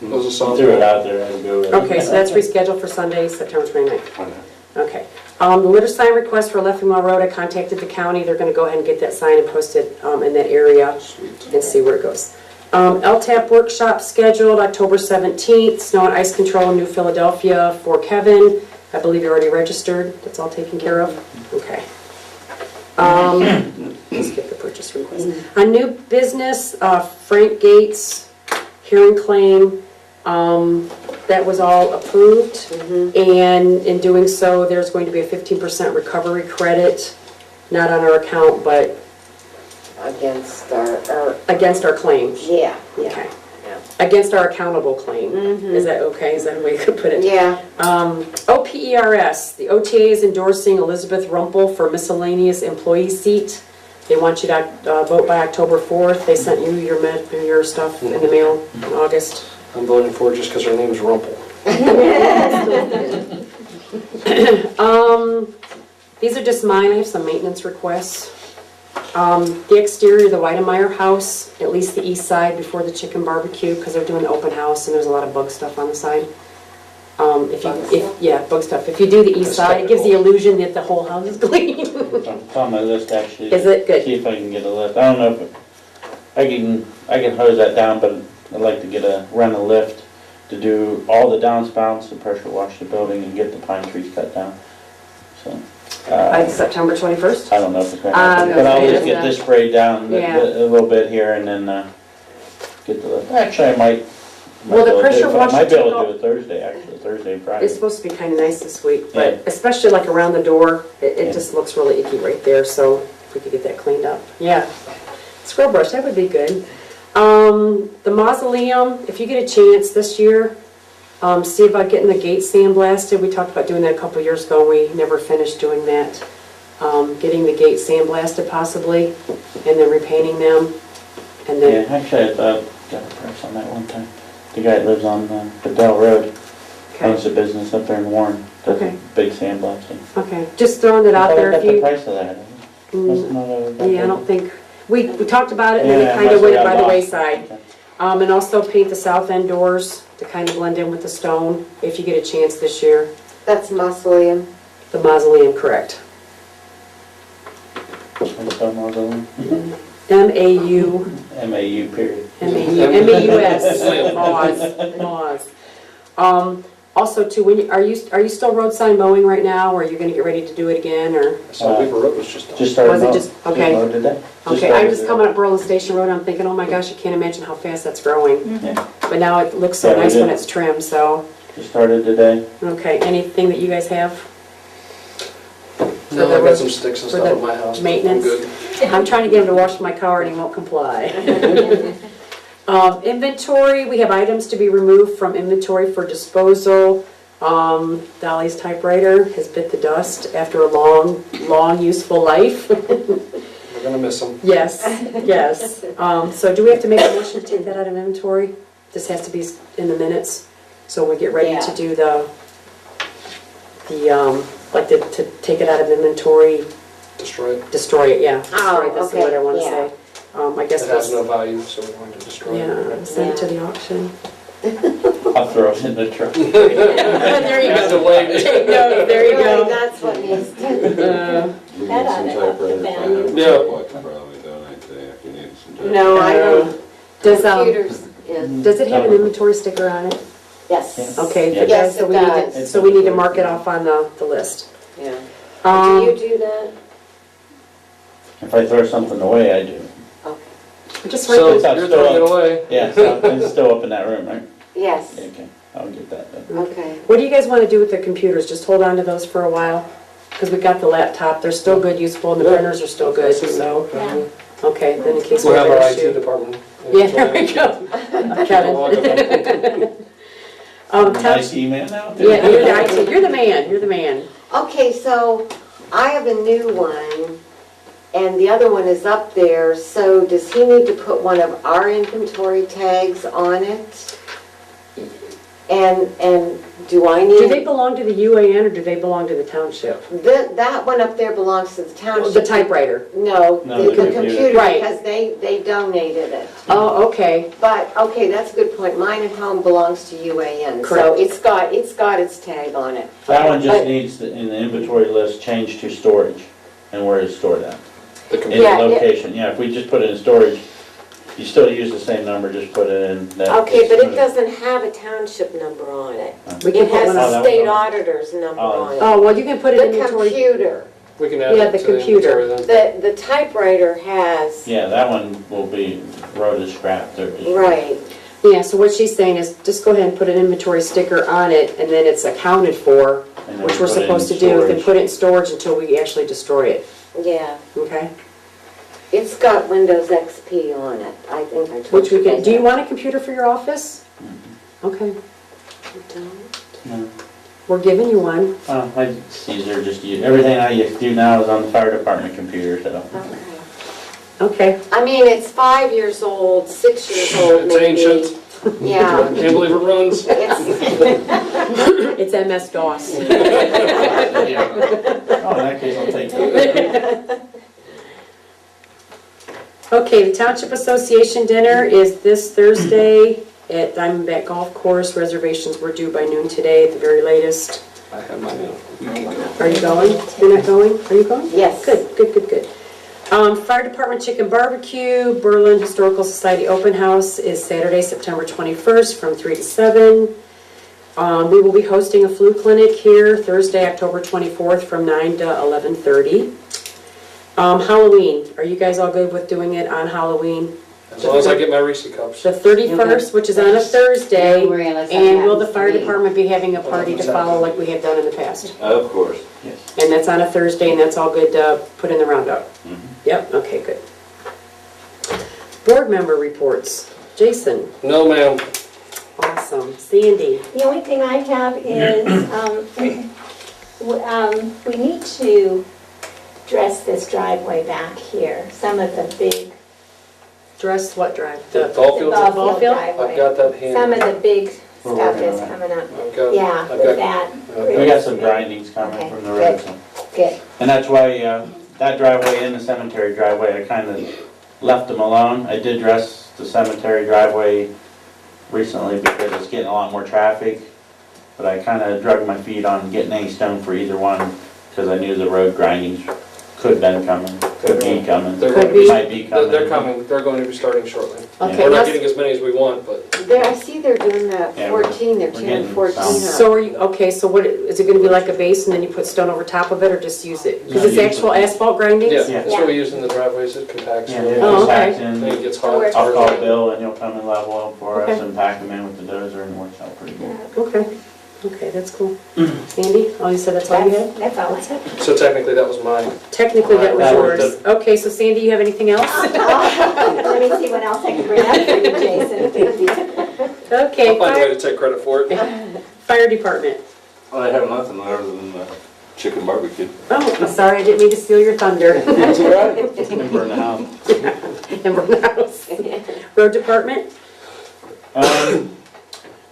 S3: Those are
S6: He
S3: songs.
S6: threw it out there, I had to go with it.
S1: Okay, so that's rescheduled for Sunday, September 29th. Okay. The litter sign request for Leffingwell Road, I contacted the county. They're going to go ahead and get that sign and post it in that area and see where it goes. LTAP workshop scheduled October 17th, snow and ice control in New Philadelphia for Kevin. I believe you're already registered, that's all taken care of? Okay. Let's get the purchase request. On new business, Frank Gates, hearing claim, that was all approved. And in doing so, there's going to be a 15% recovery credit, not on our account, but
S4: Against our,
S1: against our claims.
S4: yeah, yeah,
S1: Okay.
S4: yeah.
S1: Against our accountable claim. Is that okay? Is that a way you could put it?
S4: Yeah,
S1: OPERS, the OTA is endorsing Elizabeth Rumpel for miscellaneous employee seat. They want you to vote by October 4th. They sent you your stuff in the mail in August.
S3: I'm voting for it just because her name's Rumpel.
S1: These are just mine. I have some maintenance requests. The exterior of the Weidemeyer house, at least the east side before the chicken barbecue, because they're doing the open house and there's a lot of bug stuff on the side. Yeah, bug stuff. If you do the east side, it gives the illusion that the whole house is clean.
S6: It's on my list, actually.
S1: Is it? Good.
S6: See if I can get a lift. I don't know if, I can hose that down, but I'd like to run a lift to do all the downspouts, to pressure wash the building and get the pine trees cut down. So,
S1: September 21st?
S6: I don't know if it's gonna happen, but I'll just get
S1: okay.
S6: this sprayed down
S1: Yeah.
S6: a little bit here and then, get the lift. Actually, I might.
S1: Well, the pressure washer
S6: I might be able
S1: took
S6: to do it Thursday, actually, Thursday and Friday.
S1: It's supposed to be kind of nice this week,
S6: Yeah.
S1: but especially like around the door, it
S6: Yeah.
S1: just looks really icky right there, so if we could get that cleaned up. Yeah. Scrub brush, that would be good. The mausoleum, if you get a chance this year, see about getting the gate sandblasted. We talked about doing that a couple years ago, and we never finished doing that. Getting the gate sandblasted possibly, and then repainting them, and then...
S6: Yeah, actually, I thought, got a price on that one time. The guy that lives on Bedell Road, owns a business up there in Warren, does
S1: Okay.
S6: a big sandblasting.
S1: Okay, just throwing it out there
S6: I
S1: if
S6: thought I got the
S1: you...
S6: price of that. Wasn't that
S1: Yeah, I don't think, we talked about it and then
S6: Yeah,
S1: it kind of
S6: must have
S1: went
S6: got
S1: by the
S6: lost.
S1: wayside.
S6: Okay.
S1: And also paint the south end doors to kind of blend in with the stone, if you get a chance this year.
S4: that's mausoleum.
S1: The mausoleum, correct.
S6: And so mausoleum.
S1: M-A-U,
S6: MAU period.
S1: M-A-U-S, Moz. Also too, are you still road sign mowing right now, or are you gonna get ready to do it again, or?
S3: I saw Weaver Road was just on.
S6: Just started.
S1: Was it
S6: mowing.
S1: just- okay.
S6: mowed today.
S1: Okay,
S6: started
S1: I'm just
S6: today.
S1: coming up Berlin Station Road, I'm thinking, oh my gosh, I can't imagine how fast that's growing.
S6: Yeah,
S1: But now it looks so
S6: Yeah, we
S1: nice
S6: did.
S1: when it's trimmed, so,
S6: just started today.
S1: okay, anything that you guys have?
S3: No, I got some sticks and
S1: for
S3: stuff
S1: the
S3: at my house. but I'm
S1: maintenance?
S3: good.
S1: I'm trying to get him to wash my car and he won't comply. Inventory, we have items to be removed from inventory for disposal. Dolly's typewriter has bit the dust after a long useful life.
S3: We're gonna miss them.
S1: Yes, yes. So do we have to make a motion to take that out of inventory? This has to be in the minutes, so when we get ready to do to take it out of inventory,
S3: Destroy it.
S1: destroy it, yeah.
S4: Oh,
S1: Destroy, that's
S4: okay,
S1: what I want to
S4: yeah.
S1: say. I guess
S3: It has
S1: we'll,
S3: no value, so we're going to destroy it.
S1: yeah, send it to the auction.
S6: I'll throw it in the truck.
S1: There you
S3: Have to
S1: go.
S3: wait.
S1: Take note, there you
S4: Really,
S1: go.
S4: that's what needs to,
S8: We
S2: That
S8: need some
S2: ought to help the
S8: typewriter
S2: value.
S8: file.
S3: Yeah.
S8: Like to probably donate to you if you need some typewriter.
S4: no, I don't,
S1: Does,
S4: computers, yeah,
S1: does it have an inventory sticker on it?
S4: yes.
S1: Okay,
S6: Yeah.
S1: it does,
S4: Yes,
S1: so
S4: it
S1: we need
S4: does.
S1: to, so we need to mark it off on the list.
S4: Yeah. Do you do that?
S6: If I throw something away, I do.
S4: Okay.
S1: Just
S3: So,
S1: right there.
S3: you're throwing it away.
S6: Yeah, so it's still up in that room, right?
S4: Yes,
S6: Yeah, okay, I'll get that done.
S4: okay.
S1: What do you guys want to do with the computers? Just hold on to those for a while? Because we got the laptop, they're still good, useful, and the printers are still good, so,
S2: Yeah.
S1: okay, then in case we
S3: We'll
S1: have
S3: have our
S1: an
S3: IT
S1: issue.
S3: department.
S1: Yeah, there we go. Kevin.
S6: Nice email now? too.
S1: Yeah, you're the IT, you're the man, you're the man.
S4: Okay, so I have a new one, and the other one is up there, so does he need to put one of our inventory tags on it? And do I
S1: Do they
S4: need,
S1: belong to the UAN or do they belong to the township?
S4: that one up there belongs to the township?
S1: The typewriter.
S4: No,
S6: No,
S4: the
S6: the computer.
S4: computer,
S1: Right.
S4: because they donated it.
S1: Oh, okay.
S4: But, okay, that's a good point, mine at home belongs to UAN, so
S1: Correct.
S4: it's got its tag on it.
S6: That one just
S4: But-
S6: needs, in the inventory list, changed to storage, and where it's stored at.
S3: The
S6: In
S3: computer.
S6: the
S4: Yeah, yeah.
S6: location, yeah, if we just put it in storage, You still use the same number, just put it in. that-
S4: Okay, but it doesn't have a township number on it.
S10: We can
S4: It
S10: put
S4: has
S10: one
S6: on.
S4: a state auditor's number on it.
S10: Oh, well, you can put it in
S4: The
S10: inventory.
S4: computer,
S3: We can add
S10: Yeah,
S3: it
S10: the
S3: to the
S10: computer.
S3: inventory then.
S4: the typewriter has,
S6: Yeah, that one will be, road is scrapped. They're just-
S4: right.
S10: Yeah, so what she's saying is just go ahead and put an inventory sticker on it, and then it's accounted for,
S6: And then
S10: which
S6: we
S10: we're
S6: put it in
S10: supposed to do, then
S6: storage.
S10: put it in storage until we actually destroy it,
S4: Yeah,
S10: okay?
S4: it's got Windows XP on it. I think I told
S10: Which we can,
S4: guys
S10: do you
S4: that.
S10: want a computer for your office? Okay,
S4: You don't?
S6: No.
S10: we're giving you one.
S6: It's easier, just use, everything I do now is on the fire department computer, so.
S4: Okay.
S10: Okay,
S4: I mean, it's 5 years old, 6 years old
S3: It's
S4: maybe.
S3: ancient.
S4: Yeah.
S3: Can't believe it runs.
S4: It's,
S10: it's MS-DOS.
S6: Oh, in that case, I'll take that.
S10: Okay, the Township Association dinner is this Thursday at Diamondback Golf Course. Reservations were due by noon today at the very latest.
S3: I have mine now.
S10: Are you going? You're not going? Are you going?
S4: yes.
S10: Good, good, good, good. Fire Department Chicken Barbecue, Berlin Historical Society Open House is Saturday, September 21st from 3 to 7. We will be hosting a flu clinic here Thursday, October 24th from 9 to 11:30. Halloween, are you guys all good with doing it on Halloween?
S3: As long as I get my Reese cups.
S10: The 31st, which is on a Thursday,
S1: Don't worry, unless that
S10: and will the
S1: happens to
S10: fire
S1: me.
S10: department be having a party to follow like we have done in the past?
S9: Of course.
S6: Yes.
S10: And that's on a Thursday, and that's all good to put in the roundup?
S6: Mhm.
S10: Yep, okay, good. Board member reports. Jason,
S3: No, ma'am.
S10: awesome. Sandy,
S2: The only thing I have is, we need to dress this driveway back here. Some of the big,
S10: dress what drive?
S3: The
S10: The
S3: ball field,
S2: ball
S10: ball
S2: field
S10: field?
S3: I've
S2: driveway.
S3: got that
S2: Some
S3: handy.
S2: of the big
S6: We're
S2: stuff
S6: working
S2: is
S6: on that.
S2: coming up.
S3: I've got,
S2: Yeah,
S3: I've
S2: with
S3: got,
S2: that.
S6: We got some grindings coming
S2: Okay,
S6: from the road, so.
S2: Good.
S6: And that's why, that driveway and the cemetery driveway, I kind of left them alone. I did dress the cemetery driveway recently because it's getting a lot more traffic. But I kind of drug my feet on getting any stone for either one because I knew the road grindings could been coming, could be coming.
S3: They're
S10: Could
S3: going
S10: be.
S3: to
S6: Might be
S3: be,
S6: coming.
S3: they're coming, they're going to be starting shortly.
S10: Okay,
S3: We're not
S10: let's-
S3: getting as many as we want, but
S4: There, I see they're doing that
S6: Yeah,
S4: 14, they're
S6: we're
S4: tearing
S6: getting
S4: 14
S6: some.
S4: up.
S10: So are you, okay, so what, is it gonna be like a base and then you put stone over top of it, or just use it? Because
S6: No,
S10: it's
S6: use
S10: actual
S6: it.
S10: asphalt grindings?
S3: yeah, that's what we use in the driveways, it compacts.
S6: Yeah,
S3: really
S6: it
S10: Oh,
S3: well.
S10: okay.
S6: impacts in.
S3: Then it gets
S2: So
S3: hot.
S2: we're-
S6: I'll call Bill and he'll come and level up for us
S10: Okay.
S6: and pack them in with the dozer and it works out pretty good.
S10: Okay, okay, that's cool. Sandy, oh, you said that's all you had?
S2: That's all I have.
S3: So technically, that was mine.
S10: Technically, that was
S6: That
S10: yours.
S6: was
S10: Okay, so Sandy, you have anything else?
S2: Let me see what else I can bring up for you, Jason.
S10: Okay,
S3: I'll find a way
S10: fire,
S3: to take credit for it.
S10: fire department.
S9: I have nothing other than chicken barbecue.
S10: Oh, I'm sorry, I didn't mean to steal your thunder.
S9: That's all right.
S6: And burn the house.
S10: And burn the house. Road department?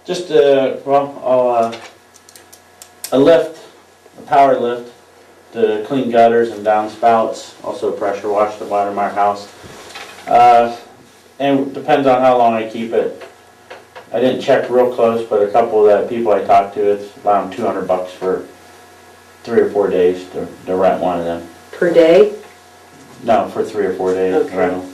S6: Just, well, a lift, a power lift to clean gutters and downspouts, also pressure wash the bottom of our house. And depends on how long I keep it. I didn't check real close, but a couple of the people I talked to, it's around $200 for 3 or 4 days to rent one of them.
S10: Per day?
S6: No, for 3 or 4 days
S10: Okay.
S6: rental.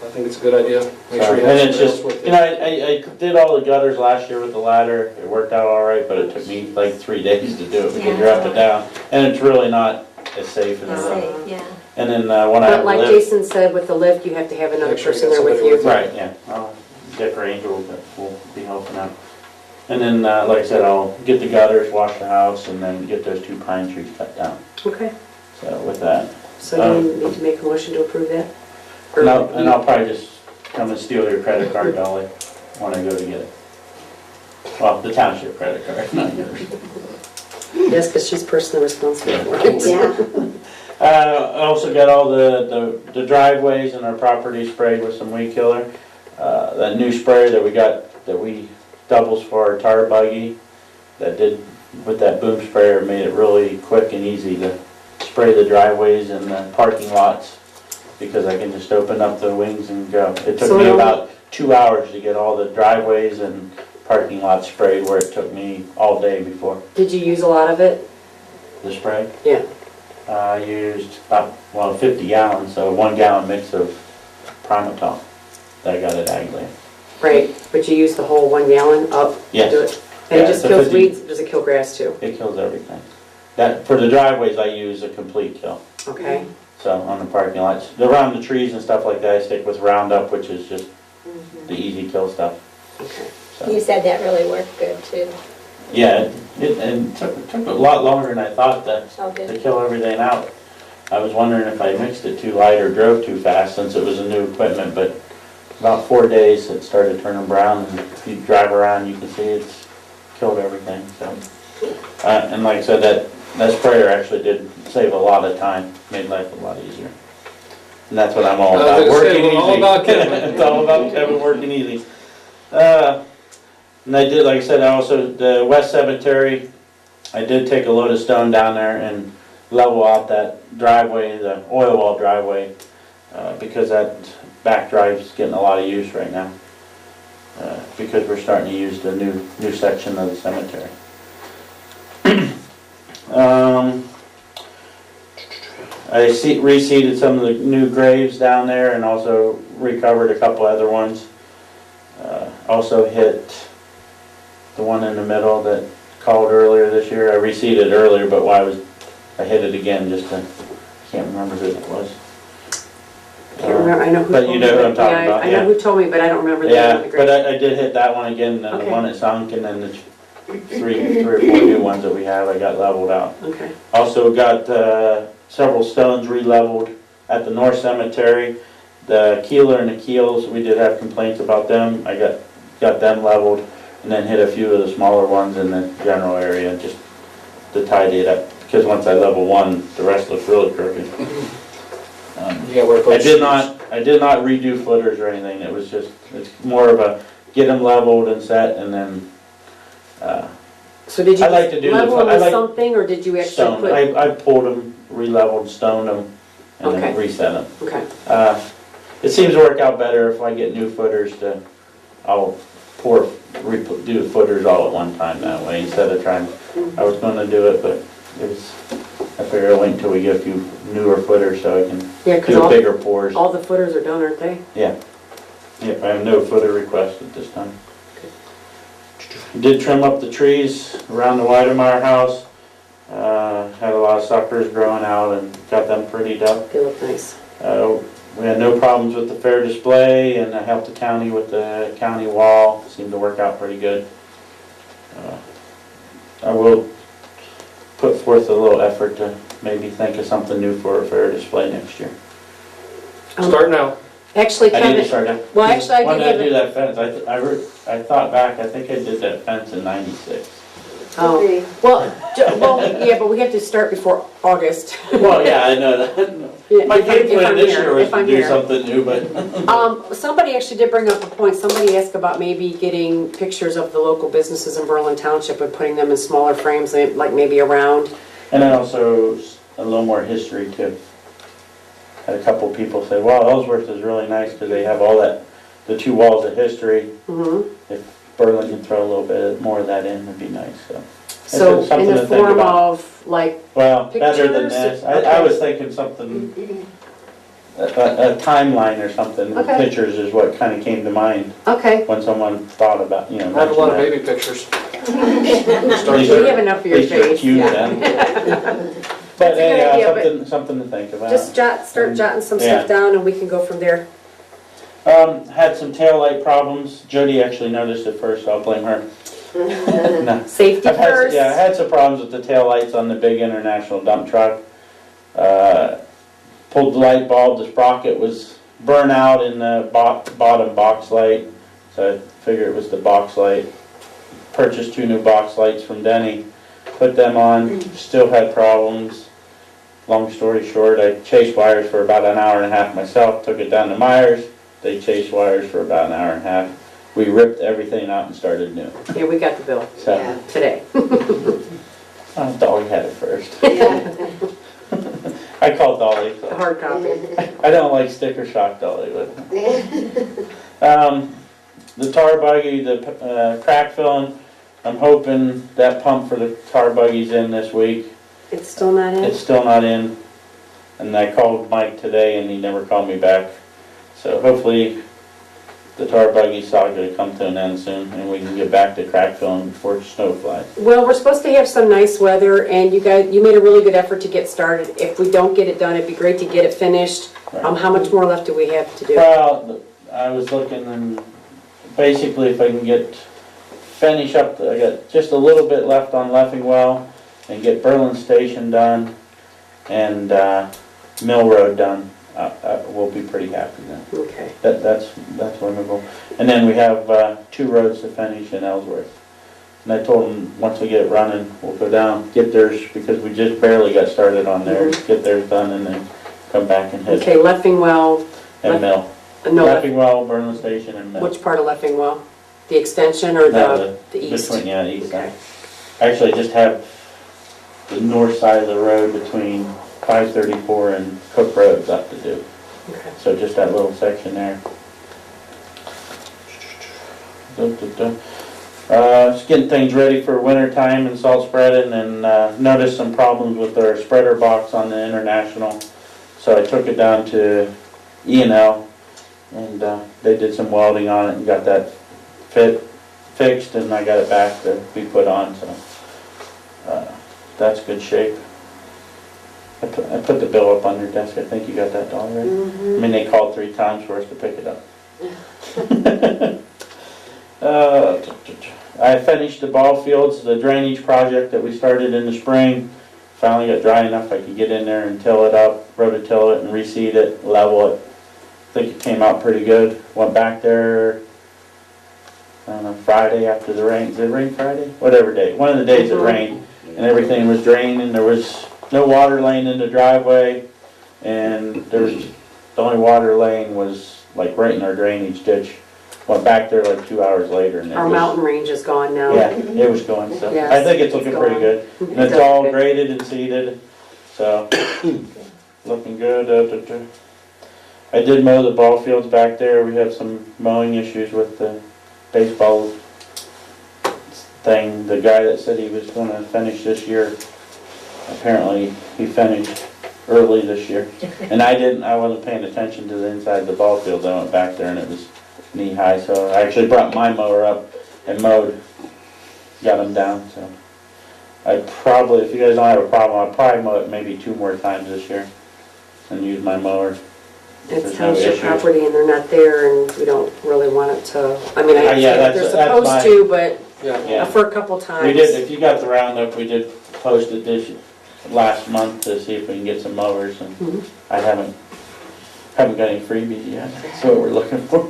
S3: I think it's a good idea. Make
S6: So,
S3: sure you
S6: and
S3: have
S6: it's
S3: somebody
S6: just,
S3: else with
S6: you know, I did all the gutters last year with the ladder. It worked out all right, but it took me like 3 days to do it because you're up and down. And it's really not as safe in the road.
S2: Safe, yeah.
S6: And then when I
S10: But
S6: have
S10: like
S6: lift.
S10: Jason said, with the lift, you have to have another
S3: Make sure you
S10: person
S3: got
S10: there with
S3: somebody
S10: you.
S3: with you.
S6: Right, yeah. Dick or Angel will be helping out. And then, like I said, I'll get the gutters, wash the house, and then get those 2 pine trees cut down.
S10: Okay,
S6: So with that.
S10: so you need to make a motion to approve that? Or-
S6: And I'll probably just come and steal your credit card, Dolly, when I go to get it. Well, the township credit card, not yours.
S10: Yes, because she's personally responsible for it.
S4: Yeah.
S6: I also got all the driveways in our property sprayed with some weed killer. That new spray that we got, that we doubles for our tar buggy, that did, with that boom sprayer, made it really quick and easy to spray the driveways and the parking lots, because I can just open up the wings and go. It took
S10: So
S6: me
S10: it'll-
S6: about 2 hours to get all the driveways and parking lots sprayed, where it took me all day before.
S10: Did you use a lot of it?
S6: The spray?
S10: Yeah.
S6: I used about, 50 gallons, so 1 gallon mix of Primatol. that I got at Agland.
S10: Right, but you use the whole 1 gallon up to
S6: Yes.
S10: do it? And
S6: Yeah,
S10: it just
S6: it's a
S10: kills
S6: 50
S10: weeds, does it kill grass too?
S6: It kills everything. That, for the driveways, I use a complete kill.
S10: Okay,
S6: So on the parking lots, around the trees and stuff like that, I stick with Roundup, which is just the easy kill stuff.
S10: okay.
S2: You
S6: So,
S2: said that really worked good too.
S6: yeah, it took a lot longer than I thought to
S2: Oh, did it?
S6: kill everything out. I was wondering if I mixed it too light or drove too fast since it was a new equipment, but about 4 days it started turning brown, and if you drive around you can see it's killed everything, so. And like I said, that sprayer actually did save a lot of time, made life a lot easier. And that's what I'm all about,
S3: I was gonna say,
S6: working
S3: we're
S6: easy.
S3: all about Kevin.
S6: It's all about Kevin working easy. And I did, like I said, I also, the West Cemetery, I did take a load of stone down there and level out that driveway, the oil well driveway, because that back drive's getting a lot of use right now. Because we're starting to use the new section of the cemetery. I reseeded some of the new graves down there and also recovered a couple other ones. Also hit the one in the middle that called earlier this year. I reseeded earlier, but I hit it again just to, I can't remember who it was.
S10: Can't remember, I know who
S6: But
S10: told
S6: you
S10: me,
S6: know who I'm
S10: but
S6: talking
S10: yeah,
S6: about,
S10: I
S6: yeah.
S10: know who told me, but I don't remember the name
S6: Yeah,
S10: of the
S6: but
S10: grave.
S6: I did hit that one again, and the
S10: Okay.
S6: one that sunk, and then the three or four new ones that we have, I got leveled out.
S10: Okay,
S6: Also got several stones re-leveled at the North Cemetery. The Keeler and the Keels, we did have complaints about them. I got them leveled, and then hit a few of the smaller ones in the general area, just to tidy it up. Because once I level one, the rest looks really crooked.
S3: Yeah, we're
S6: I did not redo footers or anything. It was just, it's more of a get them leveled and set, and then
S10: so did you
S6: I like to do
S10: level
S6: the-
S10: them
S6: I
S10: with
S6: like
S10: something, or did you actually
S6: stone.
S10: put?
S6: I pulled them, re-leveled, stoned them, and then
S10: Okay.
S6: reset them.
S10: Okay,
S6: It seems to work out better if I get new footers I'll do the footers all at one time that way, instead of trying, I was gonna do it, but I figured I'll wait until we get a few newer footers so I can
S10: yeah, because
S6: do bigger pours.
S10: all the footers are done, aren't they?
S6: Yep, I have no footer request at this time. Did trim up the trees around the Weidemeyer house. Had a lot of suckers growing out and got them prettied up.
S10: They look nice.
S6: We had no problems with the fair display, and I helped the county with the county wall. Seemed to work out pretty good. I will put forth a little effort to maybe think of something new for a fair display next year.
S3: Start now.
S10: Actually,
S6: I need to
S10: Kevin,
S6: start now.
S10: well, actually, I
S6: When
S10: did
S6: did I
S10: have
S6: do
S10: it.
S6: that fence? I thought back, I think I did that fence in '96.
S10: Oh,
S4: Agreed.
S10: well, yeah, but we have to start before August.
S6: Well, yeah, I know that.
S10: Yeah,
S6: My
S10: if I'm-
S6: game
S10: if
S6: plan
S10: I'm
S6: this
S10: here,
S6: year was
S10: if I'm
S6: to do
S10: here.
S6: something new, but
S10: Somebody actually did bring up a point. Somebody asked about maybe getting pictures of the local businesses in Berlin Township and putting them in smaller frames, like maybe around.
S6: and then also a little more history too. Had a couple people say, wow, Ellsworth is really nice because they have all that, the 2 walls of history.
S10: Mhm.
S6: If Berlin can throw a little bit more of that in, it'd be nice, so.
S10: So
S6: It's something
S10: in
S6: to
S10: the
S6: think
S10: form
S6: about.
S10: of, like,
S6: Well, better than
S10: pictures?
S6: this.
S10: Okay.
S6: I was thinking something, a timeline or something.
S10: Okay.
S6: Pictures is what kind of came to mind
S10: okay,
S6: when someone thought about,
S3: I have a lot of
S6: mentioned
S3: baby pictures.
S6: that.
S3: Start
S6: These
S10: we
S6: are-
S10: have enough for your
S6: these are
S10: face.
S6: cute
S10: Yeah.
S6: then.
S10: That's
S6: But
S10: a good idea,
S6: anyhow, something to think about.
S10: Just start jotting some
S6: Yeah.
S10: stuff down and we can go from there.
S6: Had some taillight problems. Jody actually noticed it first, so I'll blame her. No.
S10: Safety
S6: I've had,
S10: first.
S6: yeah, I had some problems with the taillights on the big international dump truck. Pulled the light bulb, the sprocket was burnt out in the bottom box light, so I figured it was the box light. Purchased 2 new box lights from Denny, put them on, still had problems. Long story short, I chased wires for about an hour and a half myself, took it down to Myers, they chased wires for about an hour and a half. We ripped everything out and started new.
S10: Yeah, we got the bill
S6: So,
S4: Yeah.
S10: today.
S6: Dolly had it first. I called Dolly.
S10: The hard copy.
S6: I don't like sticker shock Dolly, but the tar buggy, the crack filling, I'm hoping that pump for the tar buggy's in this week.
S10: It's still not in?
S6: It's still not in, and I called Mike today and he never called me back. So hopefully the tar buggy saga to come to an end soon, and we can get back to crack filling before snow flies.
S10: Well, we're supposed to have some nice weather, and you made a really good effort to get started. If we don't get it done, it'd be great to get it finished. How much more left do we have to do?
S6: Well, I was looking, and basically if I can finish up, I got just a little bit left on Leffingwell, and get Berlin Station done, and Mill Road done, we'll be pretty happy then.
S10: Okay.
S6: That's wonderful. And then we have 2 roads to finish in Ellsworth. And I told them, once we get it running, we'll go down, get theirs, because we just barely got started on theirs, get theirs done, and then come back and hit.
S10: Okay, Leffingwell.
S6: And Mill.
S10: No,
S6: Leffingwell, Berlin Station, and Mill.
S10: which part of Leffingwell? The extension or the east?
S6: Between, yeah, the east
S10: Okay.
S6: side. Actually, just have the north side of the road between 534 and Cook Roads up to do.
S10: Okay.
S6: So just that little section there. Just getting things ready for winter time and salt spreading, and noticed some problems with our spreader box on the International. So I took it down to E&L, and they did some welding on it and got that fixed, and I got it back to be put on, so that's good shape. I put the bill up on your desk. I think you got that all right. I mean, they called 3 times for us to pick it up. I finished the ball fields, the drainage project that we started in the spring. Finally got dry enough I could get in there and till it up, rototill it and reseed it, level it. I think it came out pretty good. Went back there, I don't know, Friday after the rain. Did it rain Friday? Whatever day. One of the days it rained, and everything was draining. There was no water laying in the driveway, and the only water laying was like right in our drainage ditch. Went back there like 2 hours later, and
S10: Our mountain range is gone now.
S6: yeah, it was going. So
S10: Yes,
S6: I think it's looking
S10: it's
S6: pretty
S10: gone.
S6: good, and
S10: It
S6: it's
S10: does
S6: all
S10: good.
S6: graded and seeded, so looking good. I did mow the ball fields back there. We had some mowing issues with the baseball thing. The guy that said he was going to finish this year, apparently he finished early this year. And I wasn't paying attention to the inside of the ball fields. I went back there and it was knee high, so I actually brought my mower up and mowed, got them down, so. I probably, if you guys don't have a problem, I'll probably mow it maybe 2 more times this year and use my mower.
S10: It's
S6: There's no
S10: township
S6: issue.
S10: property and they're not there, and we don't really want it to, I mean, I
S6: Yeah,
S10: understand
S6: that's
S10: they're supposed
S6: fine.
S10: to, but
S6: Yeah.
S10: for a couple times.
S6: We did, if you got the roundup, we did post it this last month to see if we can get some mowers, and
S10: Mhm.
S6: I haven't got any freebies yet. That's what we're looking for.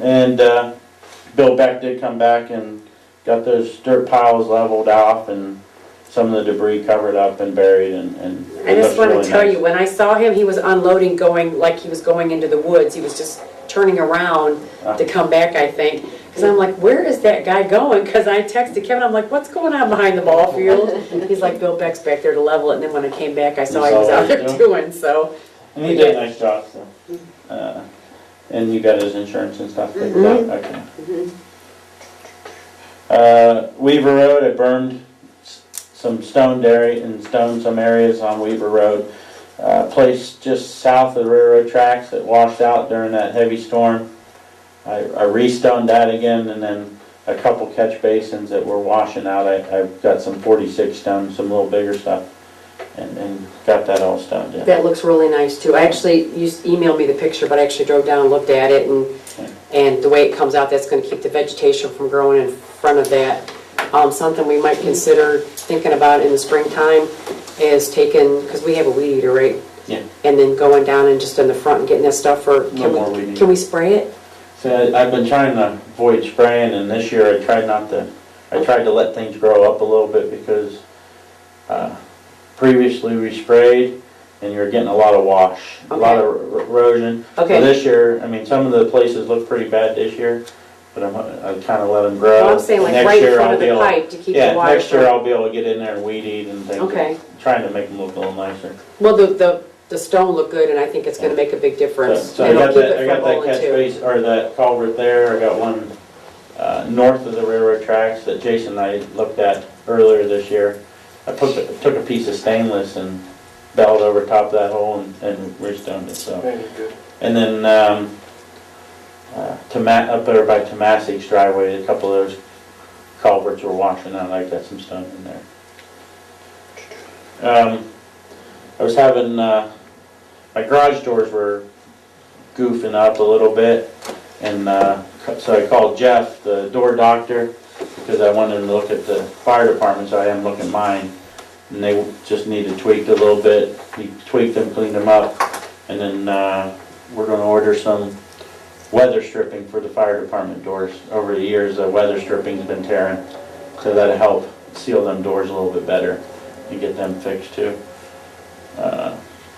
S6: And Bill Beck did come back and got those dirt piles leveled off and some of the debris covered up and buried, and
S10: I
S6: it
S10: just
S6: looks
S10: want
S6: really
S10: to tell
S6: nice.
S10: you, when I saw him, he was unloading going, like he was going into the woods. He was just turning around to come back, I think. Because I'm like, where is that guy going? Because I texted Kevin, I'm like, what's going on behind the ball field? He's like, Bill Beck's back there to level it. And then when I came back, I saw he was out there doing, so.
S6: And he did a nice job, so. And you got his insurance and stuff like that? Okay. Weaver Road, I burned some stoned area and stoned some areas on Weaver Road. Place just south of the railroad tracks that washed out during that heavy storm. I re-stoned that again, and then a couple catch basins that were washing out. I've got some 46 stones, some little bigger stuff, and got that all stoned in.
S10: That looks really nice too. I actually, you emailed me the picture, but I actually drove down and looked at it, and the way it comes out, that's going to keep the vegetation from growing in front of that. Something we might consider thinking about in the springtime is taking, because we have a weed eater, right?
S6: Yeah.
S10: And then going down and just in the front and getting that stuff for,
S6: No more weed eater.
S10: can we spray it?
S6: So I've been trying to avoid spraying, and this year I tried to let things grow up a little bit, because previously we sprayed and you were getting a lot of wash, a lot of erosion.
S10: Okay.
S6: So this year, I mean, some of the places look pretty bad this year, but I kind of let them grow.
S10: Well, I'm saying like
S6: Next
S10: right in
S6: year
S10: front
S6: I'll
S10: of
S6: be
S10: the
S6: able-
S10: pipe to keep
S6: Yeah,
S10: the water
S6: next year
S10: from.
S6: I'll be able to get in there and weed eat and things.
S10: Okay.
S6: Trying to make them look a little nicer.
S10: Well, the stone looked good, and I think it's going to make a big difference.
S6: So I
S10: And
S6: got
S10: it'll keep
S6: that,
S10: it
S6: I
S10: from
S6: got that
S10: rolling
S6: catch
S10: too.
S6: base, or that culvert there. I got one north of the railroad tracks that Jason and I looked at earlier this year. I took a piece of stainless and belled over top of that hole and re-stoned it, so.
S3: Very good.
S6: And then up there by Tomasik's driveway, a couple of those culverts were washing out. I got some stone in there. I was having, my garage doors were goofing up a little bit, and so I called Jeff, the door doctor, because I wanted to look at the fire department, so I am looking at mine, and they just needed tweaked a little bit. He tweaked them, cleaned them up, and then we're going to order some weather stripping for the fire department doors. Over the years, the weather stripping's been tearing, so that'll help seal them doors a little bit better and get them fixed too.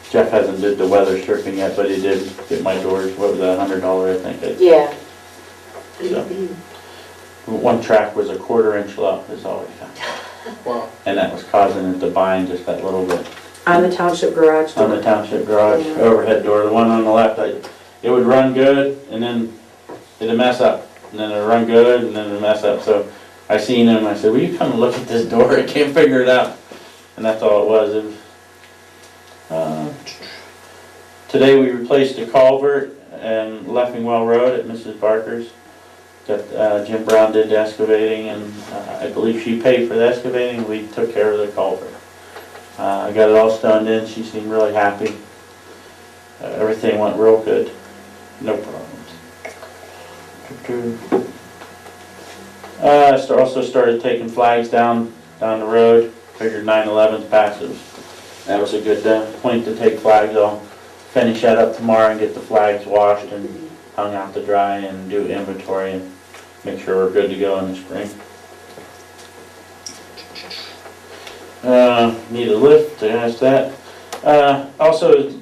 S6: Jeff hasn't did the weather stripping yet, but he did get my doors, what was that, $100 I think.
S4: Yeah.
S6: So, one track was a 1/4 inch low, is all we found.
S3: Wow.
S6: And that was causing it to bind just that little bit.
S10: On the township garage door.
S6: On the township garage overhead door, the one on the left, it would run good and then it'd mess up. And then it'd run good and then it'd mess up. So I seen him, I said, will you come and look at this door? I can't figure it out. And that's all it was. Today we replaced a culvert in Leffingwell Road at Mrs. Barker's. Got, Jim Brown did the excavating, and I believe she paid for the excavating. We took care of the culvert. I got it all stoned in. She seemed really happy. Everything went real good. No problems. I also started taking flags down the road. Figured 9/11's passive. That was a good point to take flags. I'll finish that up tomorrow and get the flags washed and hung out to dry and do inventory and make sure we're good to go in the spring. Need a lift to ask that. Also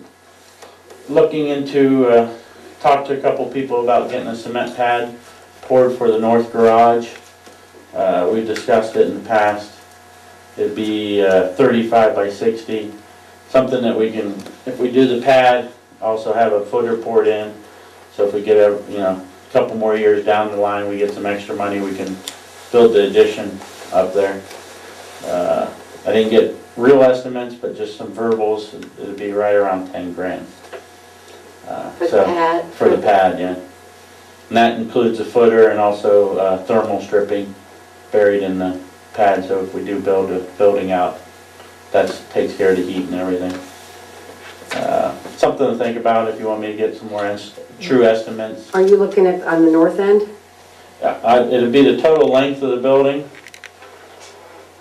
S6: looking into, talked to a couple people about getting a cement pad poured for the north garage. We discussed it in the past. It'd be 35 by 60, something that we can, if we do the pad, also have a footer poured in. So if we get a couple more years down the line, we get some extra money, we can build the addition up there. I didn't get real estimates, but just some verbals. It'd be right around 10 grand.
S4: For the pad?
S6: For the pad, yeah. And that includes a footer and also thermal stripping buried in the pad, so if we do build a building out, that takes care of the heat and everything. Something to think about if you want me to get some more true estimates.
S10: Are you looking at on the north end?
S6: It'll be the total length of the building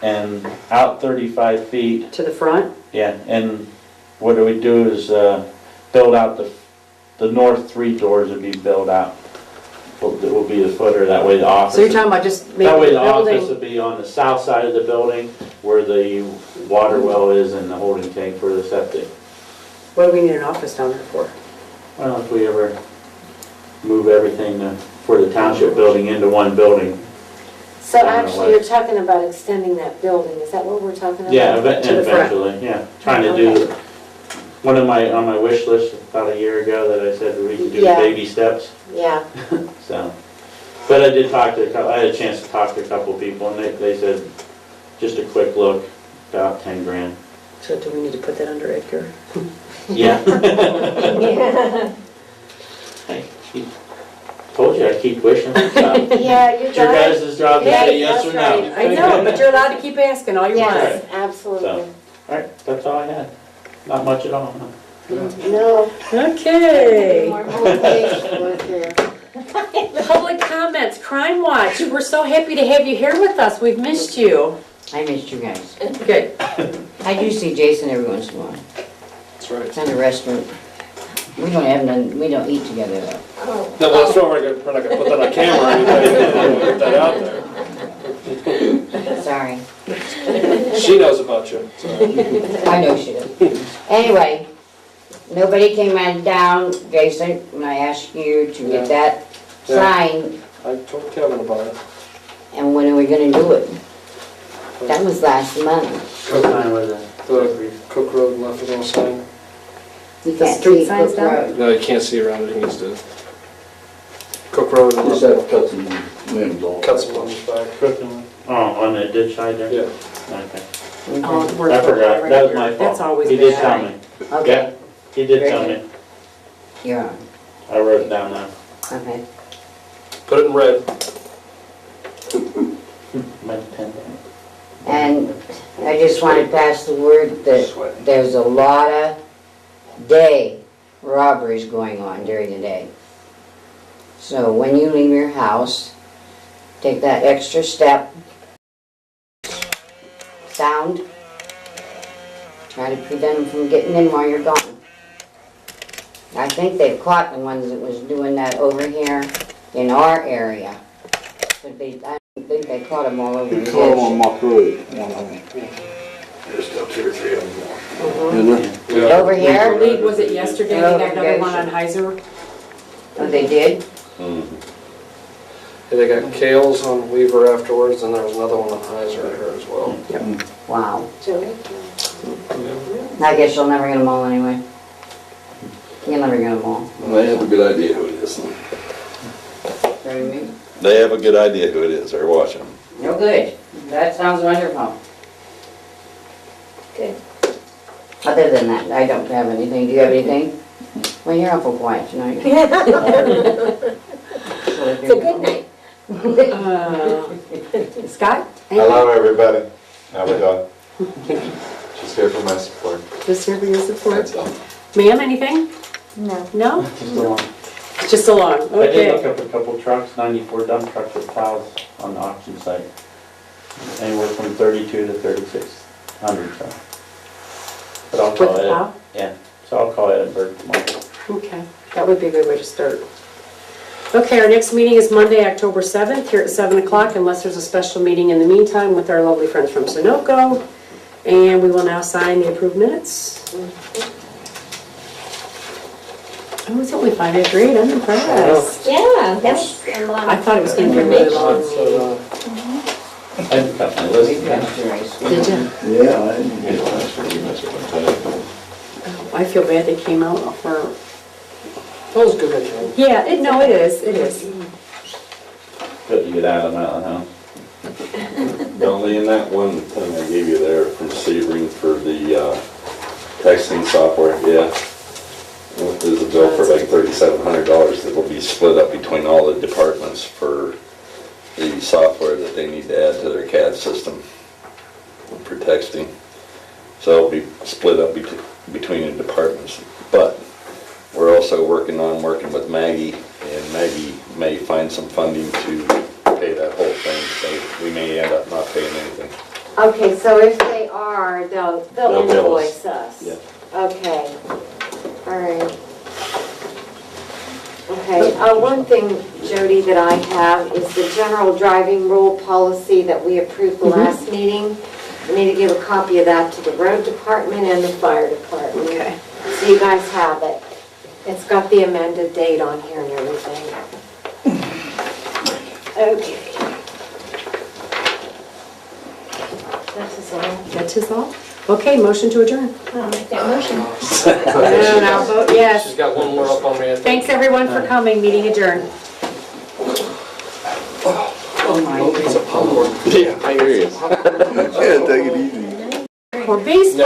S6: and out 35 feet.
S10: To the front?
S6: Yeah, and what we do is build out the north 3 doors will be built out. Will be the footer, that way the office.
S10: So you're talking about just making
S6: That way
S10: the
S6: the office
S10: building?
S6: will be on the south side of the building where the water well is and the holding tank for the septic.
S10: What do we need an office down there for?
S6: Well, if we ever move everything for the township building into one building.
S4: So actually, you're talking about extending that building, is that what we're talking about?
S6: Yeah,
S10: To the front.
S6: eventually, yeah. Trying to do, one of on my wish list about a year ago that I said we can do
S4: Yeah.
S6: baby steps.
S4: Yeah.
S6: So, but I did talk to I had a chance to talk to a couple of people and they said, just a quick look, about 10 grand.
S10: So do we need to put that under Edgar?
S6: Yeah.
S2: Yeah.
S6: Hey, told you I keep wishing. So,
S4: Yeah, you
S6: it's your
S4: guys.
S6: guys' job to
S4: Yeah,
S6: say yes or
S4: that's
S6: no.
S4: right.
S10: I know, but you're allowed to keep asking all you want.
S4: Yes, absolutely.
S6: So, all right, that's all I had. Not much at all. No.
S4: No.
S10: Okay.
S4: Okay.
S10: Public comments, Crime Watch. We're so happy to have you here with us. We've missed you.
S1: I missed you guys.
S10: Good.
S1: I do see Jason every once in a while.
S3: That's right.
S1: It's in the restaurant. We don't have none, we don't eat together though.
S3: No, well, that's why we're not gonna put that on camera or anything, get that out there.
S1: Sorry.
S3: She knows about you. so.
S1: I know she does. Anyway, nobody came on down, Jason, when I asked you to get that
S3: Yeah.
S1: sign,
S3: I told Kevin about it.
S1: and when are we gonna do it? That was last month.
S6: What time was it?
S3: The Cook Road left a little sign.
S1: You
S10: The
S1: can't
S10: street
S1: see
S10: signs
S1: Cook
S10: down?
S1: Road.
S3: No, you can't see around it, he needs to. Cook Road and
S8: Just have to cut some limbs off.
S3: cut some limbs back.
S6: Oh, on the ditch side there?
S3: Yeah.
S6: Okay.
S10: Oh,
S1: Okay.
S10: we're
S6: I forgot, that was my fault.
S10: That's always
S6: He did
S10: bad.
S6: tell me.
S1: Okay,
S6: Yeah, he did
S1: Very
S6: tell
S1: good.
S6: me.
S1: you're on.
S6: I wrote it down now.
S4: Okay.
S3: Put it in red.
S6: My pen.
S11: And I just want to pass the word that there's a lot of day robberies going on during the day. So when you leave your house, take that extra step, sound, try to prevent them from getting in while you're gone. I think they've caught the ones that was doing that over here in our area. But I think they caught them all over the
S7: Call them on
S11: ditch.
S7: Mock Road, one of them. There's still 2 or 3 of them more.
S3: Yeah.
S11: Over
S10: I
S11: here?
S10: believe, was it yesterday, they got another one on Heiser?
S11: Oh, they did?
S9: Mhm.
S3: Yeah, they got Kales on Weaver afterwards, and there was another one on Heiser here as well.
S11: Wow. I guess you'll never get them all anyway. You'll never get them all.
S9: They have a good idea who it is.
S11: Pardon me?
S9: They have a good idea who it is. They're watching them.
S11: No good. That sounds wonderful.
S2: Good.
S11: Other than that, I don't have anything. Do you have anything? Well, you're awful quiet tonight.
S2: It's a good night.
S10: Scott?
S12: Hello, everybody. How we doing? Just here for my support.
S10: Just here for your support.
S12: That's all.
S10: Ma'am, anything?
S2: No.
S10: No?
S6: Just along.
S10: Just along,
S6: I did
S10: okay.
S6: look up a couple trucks, 94 dump trucks with plows on the auction site. Anywhere from 32 to 3600, so. But I'll
S10: With
S6: call
S10: the
S6: it,
S10: plow?
S6: yeah, so I'll call Edinburgh tomorrow.
S10: Okay, that would be a good way to start. Okay, our next meeting is Monday, October 7th, here at 7 o'clock, unless there's a special meeting in the meantime with our lovely friends from SUNOCO. And we will now sign the approved minutes. Oh, it's only 5:08, I'm impressed.
S2: Yeah, that's a lot.
S10: I thought it was going to be a really long meeting.
S6: I haven't got my list.
S11: Did
S10: Did you?
S7: Yeah, I didn't get last week.
S10: Oh, I feel bad they came out for,
S3: That was good, Ken.
S10: yeah, no, it is, it is.
S6: Good to get out of that, huh?
S9: Only in that one thing I gave you there from Sebring for the texting software, yeah. There's a bill for like $3,700 that will be split up between all the departments for the software that they need to add to their CAD system for texting. So it'll be split up between the departments. But we're also working with Maggie, and Maggie may find some funding to pay that whole thing, so we may end up not paying anything.
S4: Okay, so if they are, they'll
S9: They'll bill us.
S4: invoice us?
S9: Yeah.
S4: Okay, all right. Okay, one thing, Jody, that I have is the general driving rule policy that we approved the last meeting. I need to give a copy of that to the road department and the fire department.
S10: Okay.
S4: So you guys have it. It's got the amended date on here and everything. Okay. That's all.
S10: That is all? Okay, motion to adjourn.
S2: I'll make that motion.
S10: And I'll vote yes.
S3: She's got one more up on me, I think.
S10: Thanks, everyone, for coming. Meeting adjourned.
S3: Oh, it's a popcorn.
S9: Yeah, I hear you.
S7: Yeah, take it easy.
S10: For baseball.